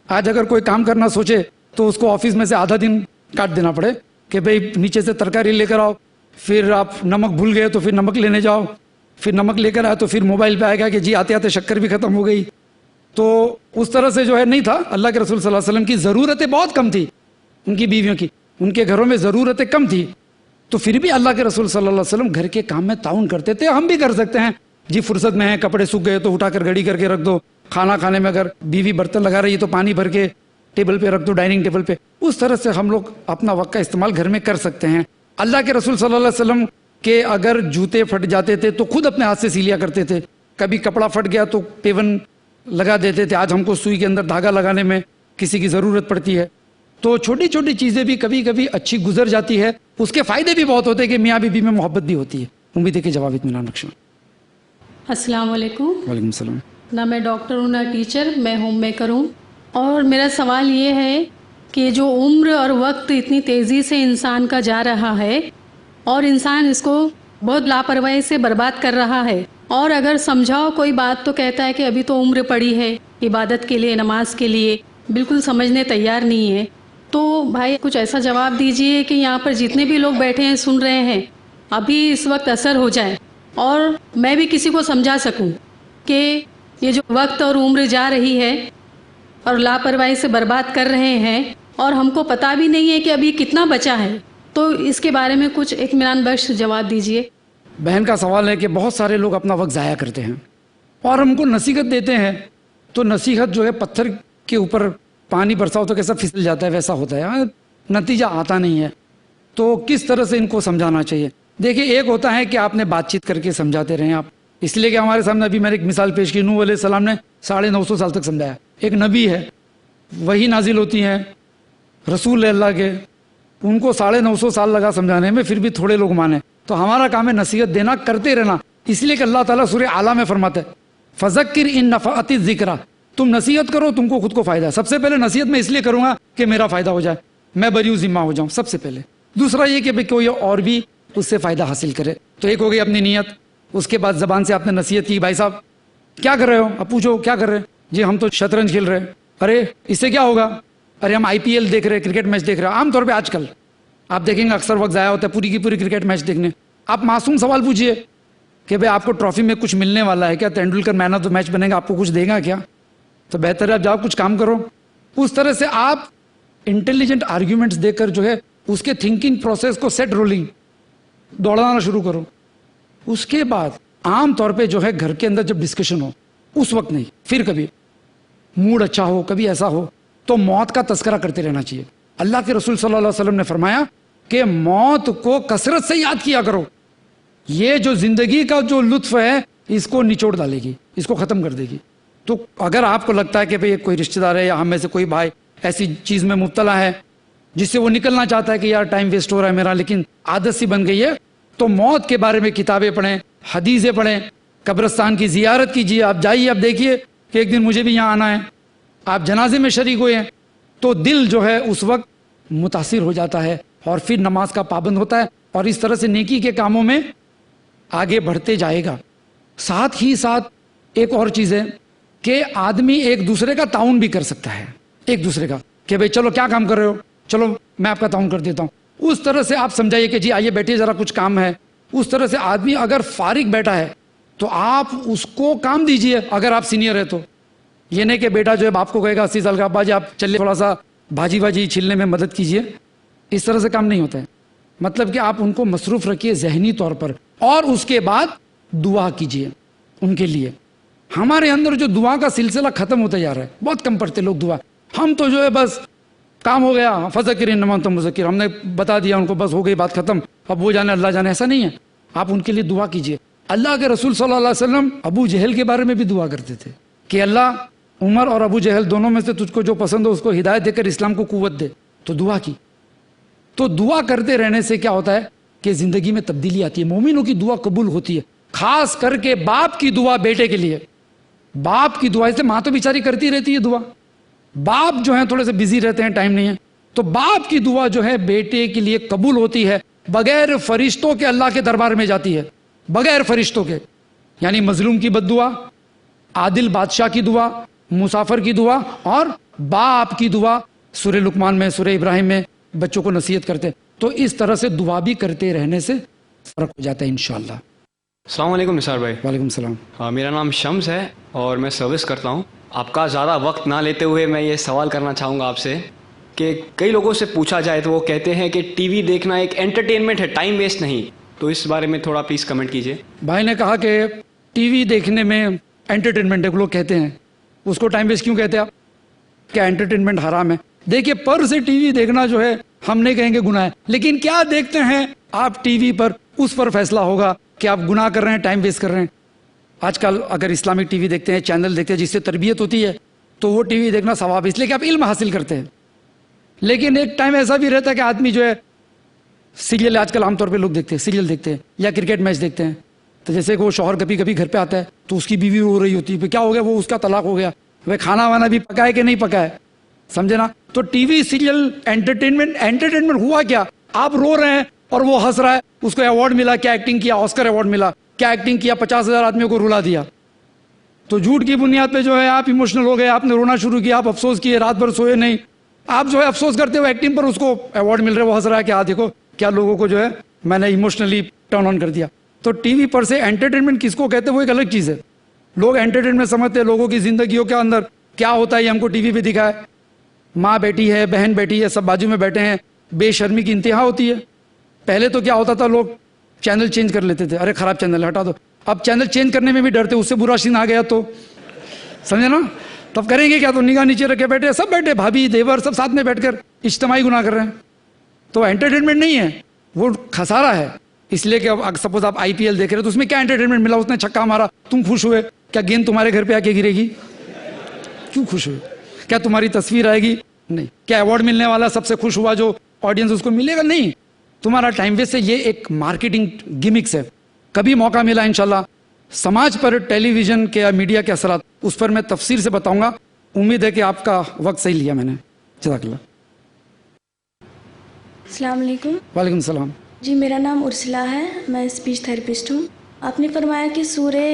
آج اگر کوئی کام کرنا سوچے تو اس کو آفس میں سے آدھا دن کاٹ دینا پڑے کہ بھئی نیچے سے ترکاری لے کر آؤ، پھر آپ نمک بھول گئے تو پھر نمک لینے جاؤ، پھر نمک لے کر آئے تو پھر موبائل پہ آئے گا کہ جی آتے آتے شکر بھی ختم ہو گئی. تو اس طرح سے جو ہے نہیں تھا. اللہ کے رسول صلی اللہ علیہ وسلم کی ضرورتیں بہت کم تھی، ان کی بیویوں کی، ان کے گھروں میں ضرورتیں کم تھی. تو پھر بھی اللہ کے رسول صلی اللہ علیہ وسلم گھر کے کام میں تعاون کرتے تھے. ہم بھی کر سکتے ہیں جی، فرصت میں ہیں، کپڑے سوکھ گئے تو اٹھا کر گھڑی کر کے رکھ دو، کھانا کھانے میں اگر بیوی برتن لگا رہی ہے تو پانی بھر کے ٹیبل پہ رکھ دو، ڈائننگ ٹیبل پہ. اس طرح سے ہم لوگ اپنا وقت کا استعمال گھر میں کر سکتے ہیں. اللہ کے رسول صلی اللہ علیہ وسلم کے اگر جوتے پھٹ جاتے تھے تو خود اپنے ہاتھ سے سی لیا کرتے تھے. کبھی کپڑا پھٹ گیا تو پیون لگا دیتے تھے. آج ہم کو سوئی کے اندر دھاگا لگانے میں کسی کی ضرورت پڑتی ہے. تو چھوٹی چھوٹی چیزیں بھی کبھی کبھی اچھی گزر جاتی ہے. اس کے فائدے بھی بہت ہوتے ہیں کہ میاں بیوی میں محبت بھی ہوتی ہے. امید ہے کہ جواب اطمینان بخش. السلام علیکم. وعلیکم السلام. نہ میں ڈاکٹر ہوں نہ ٹیچر، میں ہوم میکر ہوں. اور میرا سوال یہ ہے کہ جو عمر اور وقت اتنی تیزی سے انسان کا جا رہا ہے اور انسان اس کو بہت لاپرواہی سے برباد کر رہا ہے، اور اگر سمجھاؤ کوئی بات تو کہتا ہے کہ ابھی تو عمر پڑی ہے عبادت کے لیے، نماز کے لیے، بالکل سمجھنے تیار نہیں ہے. تو بھائی کچھ ایسا جواب دیجئے کہ یہاں پر جتنے بھی لوگ بیٹھے ہیں سن رہے ہیں، ابھی اس وقت اثر ہو جائے اور میں بھی کسی کو سمجھا سکوں کہ یہ جو وقت اور عمر جا رہی ہے اور لاپرواہی سے برباد کر رہے ہیں اور ہم کو پتہ بھی نہیں ہے کہ ابھی کتنا بچا ہے. تو اس کے بارے میں کچھ اطمینان بخش جواب دیجئے. بہن کا سوال ہے کہ بہت سارے لوگ اپنا وقت ضائع کرتے ہیں اور ہم کو نصیحت دیتے ہیں تو نصیحت جو ہے پتھر کے اوپر پانی برساؤ تو کیسا پھسل جاتا ہے ویسا ہوتا ہے، نتیجہ آتا نہیں ہے. تو کس طرح سے ان کو سمجھانا چاہیے؟ دیکھیں، ایک ہوتا ہے کہ آپ نے بات چیت کر کے سمجھاتے رہیں آپ، اس لیے کہ ہمارے سامنے ابھی میں نے ایک مثال پیش کی، نوح علیہ السلام نے 950 سال تک سمجھایا. ایک نبی ہے، وہی نازل ہوتی ہیں، رسول اللہ کے، ان کو 950 سال لگا سمجھانے میں، پھر بھی تھوڑے لوگ مانے. تو ہمارا کام ہے نصیحت دینا، کرتے رہنا. اس لیے کہ اللہ تعالیٰ سورہ اعلیٰ میں فرماتا ہے فذکر ان نفعت الذکریٰ، تم نصیحت کرو، تم کو خود کو فائدہ ہے. سب سے پہلے نصیحت میں اس لیے کروں گا کہ میرا فائدہ ہو جائے، میں بری ذمہ ہو جاؤں سب سے پہلے. دوسرا یہ کہ کوئی اور بھی اس سے فائدہ حاصل کرے. تو ایک ہو گئی اپنی نیت. اس کے بعد زبان سے آپ نے نصیحت کی، بھائی صاحب کیا کر رہے ہو؟ اب پوچھو کیا کر رہے ہیں؟ جی ہم تو شطرنج کھیل رہے ہیں. ارے اس سے کیا ہوگا؟ ارے ہم IPL دیکھ رہے ہیں، کرکٹ میچ دیکھ رہے ہیں. عام طور پہ آج کل آپ دیکھیں گے اکثر وقت ضائع ہوتا ہے پوری کی پوری کرکٹ میچ دیکھنے. آپ معصوم سوال پوچھیے کہ بھائی آپ کو ٹرافی میں کچھ ملنے والا ہے کیا؟ تینڈولکر مین آف دا میچ بنے گا، آپ کو کچھ دے گا کیا؟ تو بہتر ہے آپ جاؤ کچھ کام کرو. اس طرح سے آپ انٹیلیجنٹ آرگیومنٹس دے کر جو ہے اس کے تھنکنگ پروسیس کو سیٹ رولنگ دوڑانا شروع کرو. اس کے بعد عام طور پہ جو ہے گھر کے اندر جب ڈسکشن ہو اس وقت نہیں، پھر کبھی موڈ اچھا ہو، کبھی ایسا ہو تو موت کا تذکرہ کرتے رہنا چاہیے. اللہ کے رسول صلی اللہ علیہ وسلم نے فرمایا کہ موت کو کثرت سے یاد کیا کرو، یہ جو زندگی کا جو لطف ہے اس کو نچوڑ ڈالے گی، اس کو ختم کر دے گی. تو اگر آپ کو لگتا ہے کہ بھئی کوئی رشتہ دار ہے یا ہم میں سے کوئی بھائی ایسی چیز میں مبتلا ہے جس سے وہ نکلنا چاہتا ہے کہ یار ٹائم ویسٹ ہو رہا ہے میرا، لیکن عادت سی بن گئی ہے، تو موت کے بارے میں کتابیں پڑھیں، حدیثیں پڑھیں، قبرستان کی زیارت کیجیے. آپ جائیے، آپ دیکھیے کہ ایک دن مجھے بھی یہاں آنا ہے. آپ جنازے میں شریک ہوئے ہیں تو دل جو ہے اس وقت متاثر ہو جاتا ہے اور پھر نماز کا پابند ہوتا ہے اور اس طرح سے نیکی کے کاموں میں آگے بڑھتے جائے گا. ساتھ ہی ساتھ ایک اور چیز ہے کہ آدمی ایک دوسرے کا تعاون بھی کر سکتا ہے، ایک دوسرے کا کہ بھئی چلو کیا کام کر رہے ہو، چلو میں آپ کا تعاون کر دیتا ہوں. اس طرح سے آپ سمجھائیے کہ جی آئیے بیٹھیے ذرا کچھ کام ہے. اس طرح سے آدمی اگر فارغ بیٹھا ہے تو آپ اس کو کام دیجئے. اگر آپ سینئر ہے تو یہ نہیں کہ بیٹا جو ہے باپ کو کہے گا 80 سال کا، ابا جی آپ چلیے تھوڑا سا بھاجی واجی چھیلنے میں مدد کیجئے. اس طرح سے کام نہیں ہوتا ہے. مطلب کہ آپ ان کو مصروف رکھیے ذہنی طور پر اور اس کے بعد دعا کیجئے ان کے لیے. ہمارے اندر جو دعا کا سلسلہ ختم ہوتا جا رہا ہے، بہت کم پڑھتے لوگ دعا. ہم تو جو ہے بس کام ہو گیا، فذکر انما انت مذکر، ہم نے بتا دیا ان کو، بس ہو گئی بات ختم، اب وہ جانے اللہ جانے. ایسا نہیں ہے. آپ ان کے لیے دعا کیجئے. اللہ کے رسول صلی اللہ علیہ وسلم ابو جہل کے بارے میں بھی دعا کرتے تھے کہ اللہ عمر اور ابو جہل دونوں میں سے تجھ کو جو پسند ہو اس کو ہدایت دے کر اسلام کو قوت دے. تو دعا کی. تو دعا کرتے رہنے سے کیا ہوتا ہے کہ زندگی میں تبدیلی آتی ہے. مومنوں کی دعا قبول ہوتی ہے، خاص کر کے باپ کی دعا بیٹے کے لیے. باپ کی دعا، اس سے ماں تو بیچاری کرتی رہتی ہے دعا، باپ جو ہیں تھوڑے سے بزی رہتے ہیں، ٹائم نہیں ہے، تو باپ کی دعا جو ہے بیٹے کے لیے قبول ہوتی ہے بغیر فرشتوں کے. اللہ کے دربار میں جاتی ہے بغیر فرشتوں کے. یعنی مظلوم کی بد دعا، عادل بادشاہ کی دعا، مسافر کی دعا اور باپ کی دعا. سورہ لقمان میں، سورہ ابراہیم میں بچوں کو نصیحت کرتے. تو اس طرح سے دعا بھی کرتے رہنے سے فرق ہو جاتا ہے انشاءاللہ. السلام علیکم نثار بھائی. وعلیکم السلام. میرا نام شمس ہے اور میں سروس کرتا ہوں. آپ کا زیادہ وقت نہ لیتے ہوئے میں یہ سوال کرنا چاہوں گا آپ سے کہ کئی لوگوں سے پوچھا جائے تو وہ کہتے ہیں کہ ٹی وی دیکھنا ایک انٹرٹینمنٹ ہے، ٹائم ویسٹ نہیں. تو اس بارے میں تھوڑا پلیز کمنٹ کیجیے. بھائی نے کہا کہ ٹی وی دیکھنے میں انٹرٹینمنٹ ہے، لوگ کہتے ہیں اس کو ٹائم ویسٹ کیوں کہتے ہیں آپ؟ کیا انٹرٹینمنٹ حرام ہے؟ دیکھیے پر سے ٹی وی دیکھنا جو ہے ہم نہیں کہیں گے گناہ ہے، لیکن کیا دیکھتے ہیں آپ ٹی وی پر اس پر فیصلہ ہوگا کہ آپ گناہ کر رہے ہیں، ٹائم ویسٹ کر رہے ہیں. آج کل اگر اسلامک ٹی وی دیکھتے ہیں، چینل دیکھتے ہیں جس سے تربیت ہوتی ہے، تو وہ ٹی وی دیکھنا ثواب، اس لیے کہ آپ علم حاصل کرتے ہیں. لیکن ایک ٹائم ایسا بھی رہتا ہے کہ آدمی جو ہے سیریل، آج کل عام طور پہ لوگ دیکھتے ہیں، سیریل دیکھتے ہیں یا کرکٹ میچ دیکھتے ہیں. تو جیسے کہ وہ شوہر کبھی کبھی گھر پہ آتا ہے تو اس کی بیوی رو رہی ہوتی ہے، کیا ہو گیا؟ وہ اس کا طلاق ہو گیا، وہ کھانا وانا بھی پکائے کہ نہیں پکائے، سمجھے نا؟ تو ٹی وی سیریل انٹرٹینمنٹ ہوا کیا؟ آپ رو رہے ہیں اور وہ ہنس رہا ہے، اس کو ایوارڈ ملا، کیا ایکٹنگ کیا، آسکر ایوارڈ ملا، کیا ایکٹنگ کیا، 50,000 آدمیوں کو رلا دیا. تو جھوٹ کی بنیاد پہ جو ہے آپ ایموشنل ہو گئے، آپ نے رونا شروع کیا، آپ افسوس کیے، رات بھر سوئے نہیں، آپ جو ہے افسوس کرتے ہوئے ایکٹنگ پر اس کو ایوارڈ مل رہا ہے، وہ ہنس رہا ہے کہ دیکھو کیا لوگوں کو جو ہے میں نے ایموشنلی ٹرن آن کر دیا. تو ٹی وی پر سے انٹرٹینمنٹ کس کو کہتے ہیں وہ ایک الگ چیز ہے. لوگ انٹرٹینمنٹ سمجھتے ہیں لوگوں کی زندگیوں کے اندر کیا ہوتا ہے یہ ہم کو ٹی وی پہ دکھائے. ماں بیٹی ہے، بہن بیٹی ہے، سب بازو میں بیٹھے ہیں، بے شرمی کی انتہا ہوتی ہے. پہلے تو کیا ہوتا تھا، لوگ چینل چینج کر لیتے تھے، ارے خراب چینل ہٹا دو. اب چینل چینج کرنے میں بھی ڈرتے، اس سے برا سین آ گیا تو سمجھے نا، تب کریں گے کیا؟ تو نگاہ نیچے رکھے بیٹھے، سب بیٹھے، بھابھی دیور سب ساتھ میں بیٹھ کر اجتماعی گناہ کر رہے ہیں. تو انٹرٹینمنٹ نہیں ہے، وہ خسارہ ہے. اس لیے کہ اب سپوز آپ IPL دیکھ رہے تو اس میں کیا انٹرٹینمنٹ ملا؟ اس نے چھکا مارا، تم خوش ہوئے؟ کیا گیند تمہارے گھر پہ آ کے گرے گی؟ کیوں خوش ہوئے؟ کیا تمہاری تصویر آئے گی؟ نہیں. کیا ایوارڈ ملنے والا سب سے خوش ہوا جو آڈینس اس کو ملے گا؟ نہیں. تمہارا ٹائم ویسٹ ہے. یہ ایک مارکیٹنگ گیمکس ہے. کبھی موقع ملا انشاءاللہ سماج پر ٹیلی ویژن کے یا میڈیا کے اثرات، اس پر میں تفصیل سے بتاؤں گا. امید ہے کہ آپ کا وقت صحیح لیا میں نے. جزاک اللہ. السلام علیکم. وعلیکم السلام. جی میرا نام ارسلا ہے, میں اسپیچ تھراپسٹ ہوں. آپ نے فرمایا کہ سورہ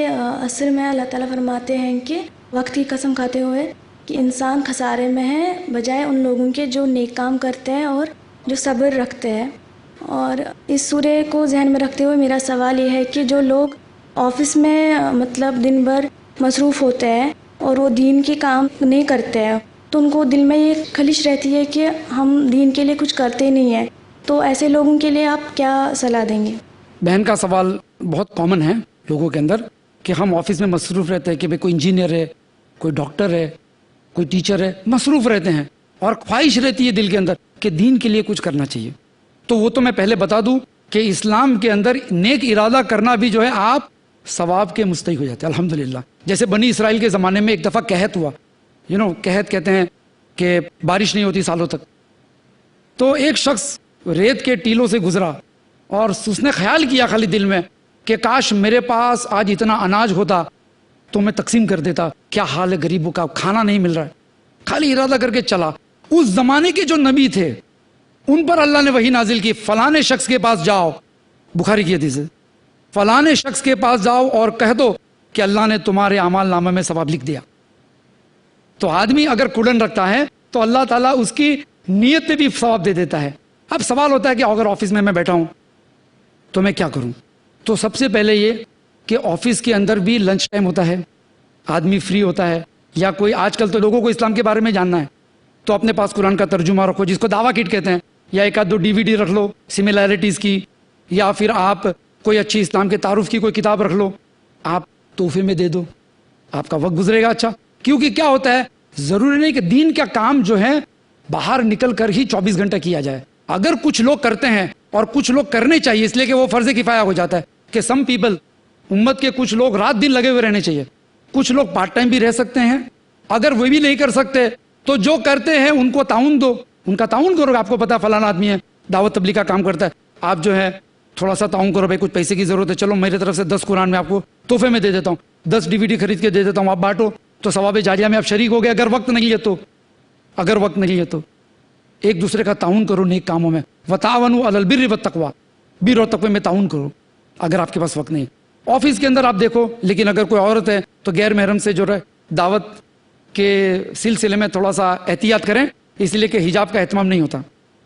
عصر میں اللہ تعالیٰ فرماتے ہیں کہ وقت کی قسم کھاتے ہوئے کہ انسان خسارے میں ہے بجائے ان لوگوں کے جو نیک کام کرتے ہیں اور جو صبر رکھتے ہیں. اور اس سورہ کو ذہن میں رکھتے ہوئے میرا سوال یہ ہے کہ جو لوگ آفس میں مطلب دن بھر مصروف ہوتے ہیں اور وہ دین کے کام نہیں کرتے ہیں, تو ان کو دل میں یہ خلش رہتی ہے کہ ہم دین کے لیے کچھ کرتے نہیں ہیں, تو ایسے لوگوں کے لیے آپ کیا صلاح دیں گے؟ بہن کا سوال بہت کامن ہے لوگوں کے اندر کہ ہم آفس میں مصروف رہتے ہیں کہ بھئی کوئی انجینئر ہے, کوئی ڈاکٹر ہے, کوئی ٹیچر ہے, مصروف رہتے ہیں اور خواہش رہتی ہے دل کے اندر کہ دین کے لیے کچھ کرنا چاہیے. تو وہ تو میں پہلے بتا دوں کہ اسلام کے اندر نیک ارادہ کرنا بھی جو ہے آپ ثواب کے مستحق ہو جاتے ہیں الحمدللہ. جیسے بنی اسرائیل کے زمانے میں ایک دفعہ قحط ہوا, قحط کہتے ہیں کہ بارش نہیں ہوتی سالوں تک. تو ایک شخص ریت کے ٹیلوں سے گزرا اور اس نے خیال کیا خالی دل میں کہ کاش میرے پاس آج اتنا اناج ہوتا تو میں تقسیم کر دیتا. کیا حال ہے غریبوں کا, کھانا نہیں مل رہا ہے. خالی ارادہ کر کے چلا. اس زمانے کے جو نبی تھے ان پر اللہ نے وحی نازل کی, فلانے شخص کے پاس جاؤ, بخاری کی حدیث ہے, فلانے شخص کے پاس جاؤ اور کہہ دو کہ اللہ نے تمہارے اعمال نامہ میں ثواب لکھ دیا. تو آدمی اگر کڑن رکھتا ہے تو اللہ تعالیٰ اس کی نیت پہ بھی ثواب دے دیتا ہے. اب سوال ہوتا ہے کہ اگر آفس میں بیٹھا ہوں تو میں کیا کروں؟ تو سب سے پہلے یہ کہ آفس کے اندر بھی لنچ ٹائم ہوتا ہے, آدمی فری ہوتا ہے, یا کوئی آج کل تو لوگوں کو اسلام کے بارے میں جاننا ہے تو اپنے پاس قرآن کا ترجمہ رکھو جس کو دعویٰ کٹ کہتے ہیں, یا ایک آدھ دو DVD رکھ لو سملیرٹیز کی, یا پھر آپ کوئی اچھی اسلام کے تعارف کی کوئی کتاب رکھ لو, آپ تحفے میں دے دو, آپ کا وقت گزرے گا اچھا. کیونکہ کیا ہوتا ہے, ضروری نہیں کہ دین کا کام جو ہے باہر نکل کر ہی 24 گھنٹہ کیا جائے. اگر کچھ لوگ کرتے ہیں اور کچھ لوگ کرنے چاہیے, اس لیے کہ وہ فرض کفایہ ہو جاتا ہے کہ سم پیپل, امت کے کچھ لوگ رات دن لگے ہوئے رہنے چاہیے. کچھ لوگ پارٹ ٹائم بھی رہ سکتے ہیں. اگر وہ بھی نہیں کر سکتے تو جو کرتے ہیں ان کو تعاون دو, ان کا تعاون کرو. آپ کو پتا فلانا آدمی ہے دعوت تبلیغ کا کام کرتا ہے, آپ جو ہے تھوڑا سا تعاون کرو, بھائی کچھ پیسے کی ضرورت ہے, چلو میری طرف سے 10 قرآن میں آپ کو تحفے میں دے دیتا ہوں, 10 DVD خرید کے دے دیتا ہوں, آپ بانٹو, تو ثواب جاریہ میں آپ شریک ہو گئے. اگر وقت نہیں ہے تو ایک دوسرے کا تعاون کرو نیک کاموں میں. وتعاونوا علی البر والتقوی, بر اور تقوی میں تعاون کرو اگر آپ کے پاس وقت نہیں. آفس کے اندر آپ دیکھو, لیکن اگر کوئی عورت ہے تو غیر محرم سے جو دعوت کے سلسلے میں تھوڑا سا احتیاط کریں, اس لیے کہ حجاب کا اہتمام نہیں ہوتا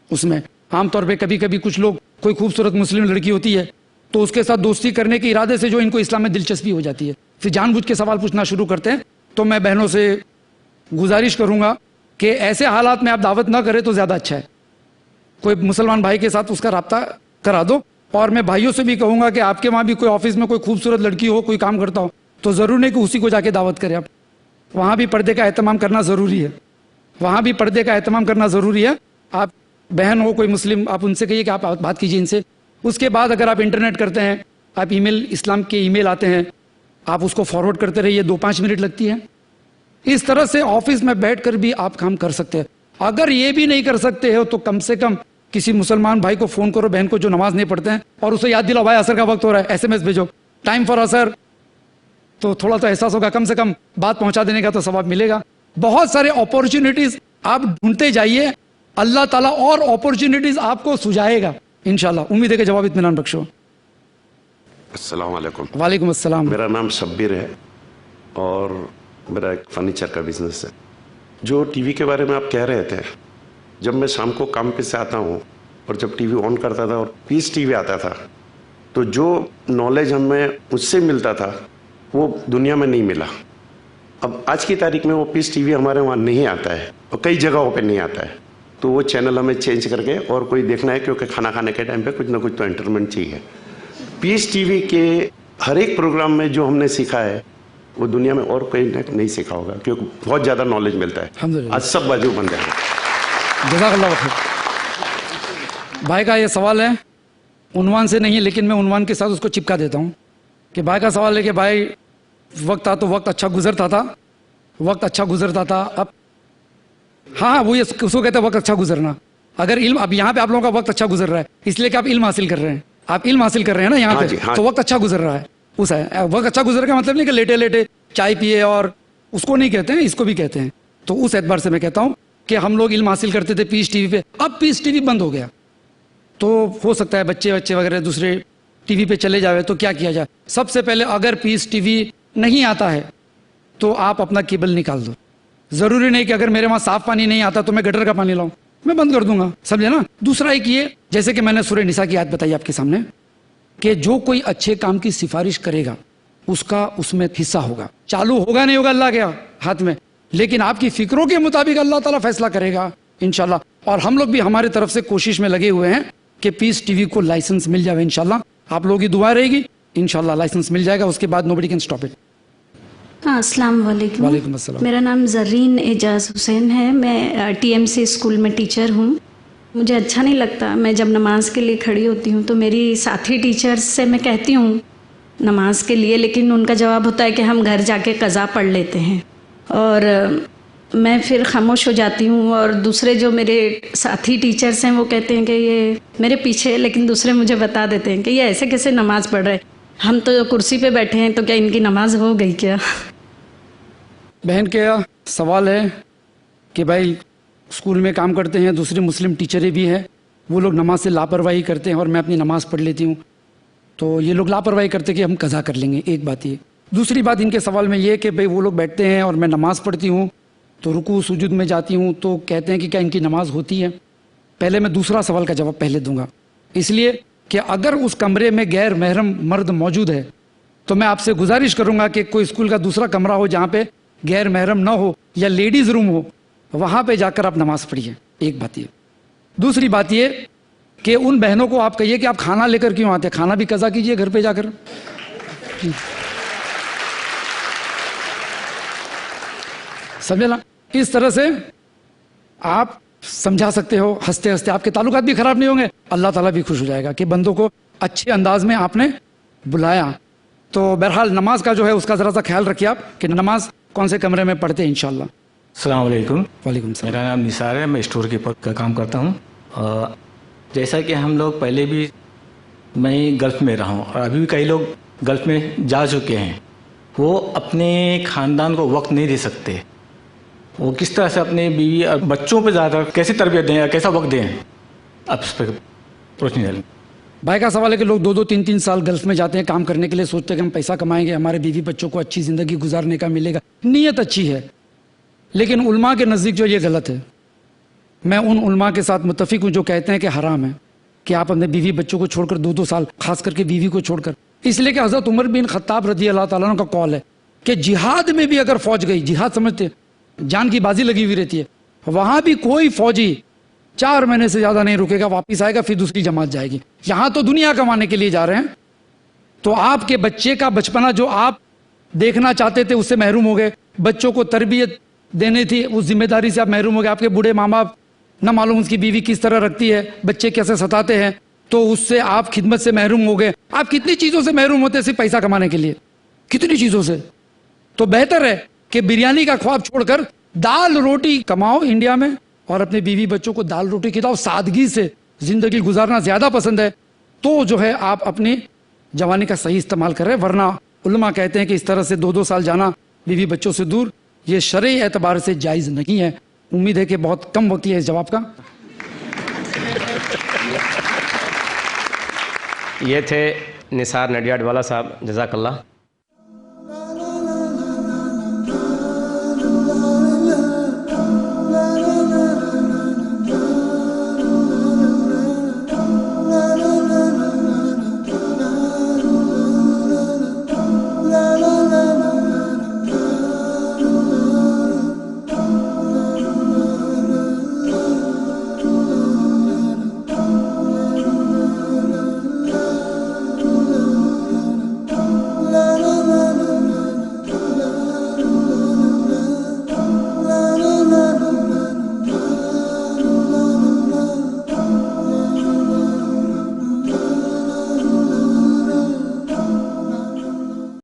اس میں. عام طور پہ کبھی کبھی کچھ لوگ, کوئی خوبصورت مسلم لڑکی ہوتی ہے تو اس کے ساتھ دوستی کرنے کے ارادے سے جو ان کو اسلام میں دلچسپی ہو جاتی ہے, پھر جان بوجھ کے سوال پوچھنا شروع کرتے ہیں. تو میں بہنوں سے گزارش کروں گا کہ ایسے حالات میں آپ دعوت نہ کریں تو زیادہ اچھا ہے. کوئی مسلمان بھائی کے ساتھ اس کا رابطہ کرا دو. اور میں بھائیوں سے بھی کہوں گا کہ آپ کے وہاں بھی کوئی آفس میں کوئی خوبصورت لڑکی ہو, کوئی کام کرتا ہو, تو ضرور نہیں کہ اسی کو جا کے دعوت کریں. آپ وہاں بھی پردے کا اہتمام کرنا ضروری ہے. آپ بہن ہو کوئی مسلم, آپ ان سے کہیے کہ آپ بات کیجیے ان سے. اس کے بعد اگر آپ انٹرنیٹ کرتے ہیں, آپ ای میل, اسلام کے ای میل آتے ہیں, آپ اس کو فارورڈ کرتے رہیے, 2-5 منٹ لگتی ہے. اس طرح سے آفس میں بیٹھ کر بھی آپ کام کر سکتے ہیں. اگر یہ بھی نہیں کر سکتے ہو تو کم سے کم کسی مسلمان بھائی کو فون کرو, بہن کو جو نماز نہیں پڑھتے ہیں, اور اسے یاد دلاؤ بھائی عصر کا وقت ہو رہا ہے, SMS بھیجو ٹائم فار عصر, تو تھوڑا تو احساس ہوگا, کم سے کم بات پہنچا دینے کا تو ثواب ملے گا. بہت سارے اپورچونیٹیز آپ ڈھونڈتے جائیے, اللہ تعالیٰ اور اپورچونیٹیز آپ کو سجائے گا انشاءاللہ. امید ہے کہ جواب اطمینان بخشو. السلام علیکم. وعلیکم السلام. میرا نام شبیر ہے اور میرا ایک فرنیچر کا بزنس ہے. جو ٹی وی کے بارے میں آپ کہہ رہے تھے, جب میں شام کو کام پہ سے آتا ہوں اور جب ٹی وی آن کرتا تھا اور پیس ٹی وی آتا تھا, تو جو نالج ہمیں اس سے ملتا تھا وہ دنیا میں نہیں ملا. اب آج کی تاریخ میں وہ پیس ٹی وی ہمارے وہاں نہیں آتا ہے اور کئی جگہوں پہ نہیں آتا ہے. تو وہ چینل ہمیں چینج کر کے اور کوئی دیکھنا ہے, کیونکہ کھانا کھانے کے ٹائم پہ کچھ نہ کچھ تو انٹرٹینمنٹ چاہیے. پیس ٹی وی کے ہر ایک پروگرام میں جو ہم نے سیکھا ہے وہ دنیا میں اور کوئی نہیں سیکھا ہوگا, کیونکہ بہت زیادہ نالج ملتا ہے. آج سب بازو بن گئے. جزاک اللہ خیر. بھائی کا یہ سوال ہے, عنوان سے نہیں لیکن میں عنوان کے ساتھ اس کو چپکا دیتا ہوں کہ بھائی کا سوال ہے کہ بھائی وقت تھا تو وقت اچھا گزرتا تھا. اب ہاں وہ اس کو کہتے ہیں وقت اچھا گزرنا. اگر علم, اب یہاں پہ آپ لوگوں کا وقت اچھا گزر رہا ہے اس لیے کہ آپ علم حاصل کر رہے ہیں, نا یہاں پہ, تو وقت اچھا گزر رہا ہے. وقت اچھا گزر کا مطلب نہیں کہ لیٹے چائے پیے, اور اس کو نہیں کہتے ہیں, اس کو بھی کہتے ہیں تو اس اعتبار سے میں کہتا ہوں کہ ہم لوگ علم حاصل کرتے تھے پیس ٹی وی پہ، اب پیس ٹی وی بند ہو گیا، تو ہو سکتا ہے بچے وغیرہ دوسرے ٹی وی پہ چلے جاوے، تو کیا کیا جائے؟ سب سے پہلے اگر پیس ٹی وی نہیں آتا ہے تو آپ اپنا کیبل نکال دو. ضروری نہیں کہ اگر میرے وہاں صاف پانی نہیں آتا تو میں گٹر کا پانی لاؤں، میں بند کر دوں گا، سمجھے نا. دوسرا ایک یہ، جیسے کہ میں نے سورہ نساء کی آیت بتائی آپ کے سامنے، کہ جو کوئی اچھے کام کی سفارش کرے گا اس کا اس میں حصہ ہوگا. چالو ہوگا نہیں ہوگا اللہ کے ہاتھ میں، لیکن آپ کی فکروں کے مطابق اللہ تعالیٰ فیصلہ کرے گا انشاءاللہ. اور ہم لوگ بھی ہماری طرف سے کوشش میں لگے ہوئے ہیں کہ پیس ٹی وی کو لائسنس مل جائے انشاءاللہ. آپ لوگوں کی دعا رہے گی، انشاءاللہ لائسنس مل جائے گا، اس کے بعد nobody can stop it. ہاں، السلام علیکم. وعلیکم السلام. میرا نام زرین اعجاز حسین ہے، میں ٹی ایم سی اسکول میں ٹیچر ہوں. مجھے اچھا نہیں لگتا، میں جب نماز کے لیے کھڑی ہوتی ہوں تو میری ساتھی ٹیچرز سے میں کہتی ہوں نماز کے لیے، لیکن ان کا جواب ہوتا ہے کہ ہم گھر جا کے قضا پڑھ لیتے ہیں، اور میں پھر خاموش ہو جاتی ہوں. اور دوسرے جو میرے ساتھی ٹیچرز ہیں وہ کہتے ہیں کہ یہ میرے پیچھے، لیکن دوسرے مجھے بتا دیتے ہیں کہ یہ ایسے کیسے نماز پڑھ رہے، ہم تو کرسی پہ بیٹھے ہیں، تو کیا ان کی نماز ہو گئی کیا؟ بہن کا سوال ہے کہ بھائی اسکول میں کام کرتے ہیں، دوسری مسلم ٹیچریں بھی ہیں، وہ لوگ نماز سے لاپرواہی کرتے ہیں اور میں اپنی نماز پڑھ لیتی ہوں، تو یہ لوگ لاپرواہی کرتے کہ ہم قضا کر لیں گے. ایک بات یہ. دوسری بات ان کے سوال میں یہ کہ بھائی وہ لوگ بیٹھتے ہیں اور میں نماز پڑھتی ہوں تو رکوع سجود میں جاتی ہوں، تو کہتے ہیں کہ کیا ان کی نماز ہوتی ہے؟ پہلے میں دوسرا سوال کا جواب پہلے دوں گا، اس لیے کہ اگر اس کمرے میں غیر محرم مرد موجود ہے تو میں آپ سے گزارش کروں گا کہ کوئی اسکول کا دوسرا کمرہ ہو جہاں پہ غیر محرم نہ ہو یا لیڈیز روم ہو، وہاں پہ جا کر آپ نماز پڑھیے. ایک بات یہ. دوسری بات یہ کہ ان بہنوں کو آپ کہیے کہ آپ کھانا لے کر کیوں آتے، کھانا بھی قضا کیجئے گھر پہ جا کر. سمجھے نا؟ اس طرح سے آپ سمجھا سکتے ہو، ہنستے ہنستے آپ کے تعلقات بھی خراب نہیں ہوں گے، اللہ تعالیٰ بھی خوش ہو جائے گا کہ بندوں کو اچھے انداز میں آپ نے بلایا. تو بہرحال نماز کا جو ہے اس کا ذرا سا خیال رکھیے آپ کہ نماز کون سے کمرے میں پڑھتے ہیں انشاءاللہ. السلام علیکم. وعلیکم السلام. میرا نام نثار ہے، میں اسٹور کیپر کا کام کرتا ہوں. جیسا کہ ہم لوگ پہلے بھی، میں گلف میں رہا ہوں اور ابھی بھی کئی لوگ گلف میں جا چکے ہیں، وہ اپنے خاندان کو وقت نہیں دے سکتے. وہ کس طرح سے اپنے بیوی اور بچوں پہ زیادہ کیسے تربیت دیں یا کیسا وقت دیں؟ اب اس پہ روشنی ڈالیں. بھائی کا سوال ہے کہ لوگ 2-2 3-3 سال گلف میں جاتے ہیں کام کرنے کے لیے، سوچتے ہیں کہ ہم پیسہ کمائیں گے، ہمارے بیوی بچوں کو اچھی زندگی گزارنے کا ملے گا. نیت اچھی ہے، لیکن علماء کے نزدیک جو یہ غلط ہے. میں ان علماء کے ساتھ متفق ہوں جو کہتے ہیں کہ حرام ہے کہ آپ اپنے بیوی بچوں کو چھوڑ کر 2-2 سال، خاص کر کے بیوی کو چھوڑ کر. اس لیے کہ حضرت عمر بن خطاب رضی اللہ تعالیٰ عنہ کا قول ہے کہ جہاد میں بھی اگر فوج گئی، جہاد سمجھتے جان کی بازی لگی ہوئی رہتی ہے، وہاں بھی کوئی فوجی 4 مہینے سے زیادہ نہیں رکے گا، واپس آئے گا، پھر دوسری جماعت جائے گی. یہاں تو دنیا کمانے کے لیے جا رہے ہیں، تو آپ کے بچے کا بچپنا جو آپ دیکھنا چاہتے تھے اس سے محروم ہو گئے. بچوں کو تربیت دینے تھی، اس ذمہ داری سے آپ محروم ہو گئے. آپ کے بوڑھے ماں باپ نہ معلوم اس کی بیوی کس طرح رکھتی ہے، بچے کیسے ستاتے ہیں، تو اس سے آپ خدمت سے محروم ہو گئے. آپ کتنی چیزوں سے محروم ہوتے صرف پیسہ کمانے کے لیے، کتنی چیزوں سے. تو بہتر ہے کہ بریانی کا خواب چھوڑ کر دال روٹی کماؤ انڈیا میں، اور اپنے بیوی بچوں کو دال روٹی کھلاؤ. سادگی سے زندگی گزارنا زیادہ پسند ہے تو جو ہے آپ اپنی جوانی کا صحیح استعمال کریں. ورنہ علماء کہتے ہیں کہ اس طرح سے 2-2 سال جانا بیوی بچوں سے دور، یہ شرعی اعتبار سے جائز نہیں ہے. امید ہے کہ بہت کم وقت ہے اس جواب کا. یہ تھے نثار نڈیاڈ والا صاحب، جزاک اللہ.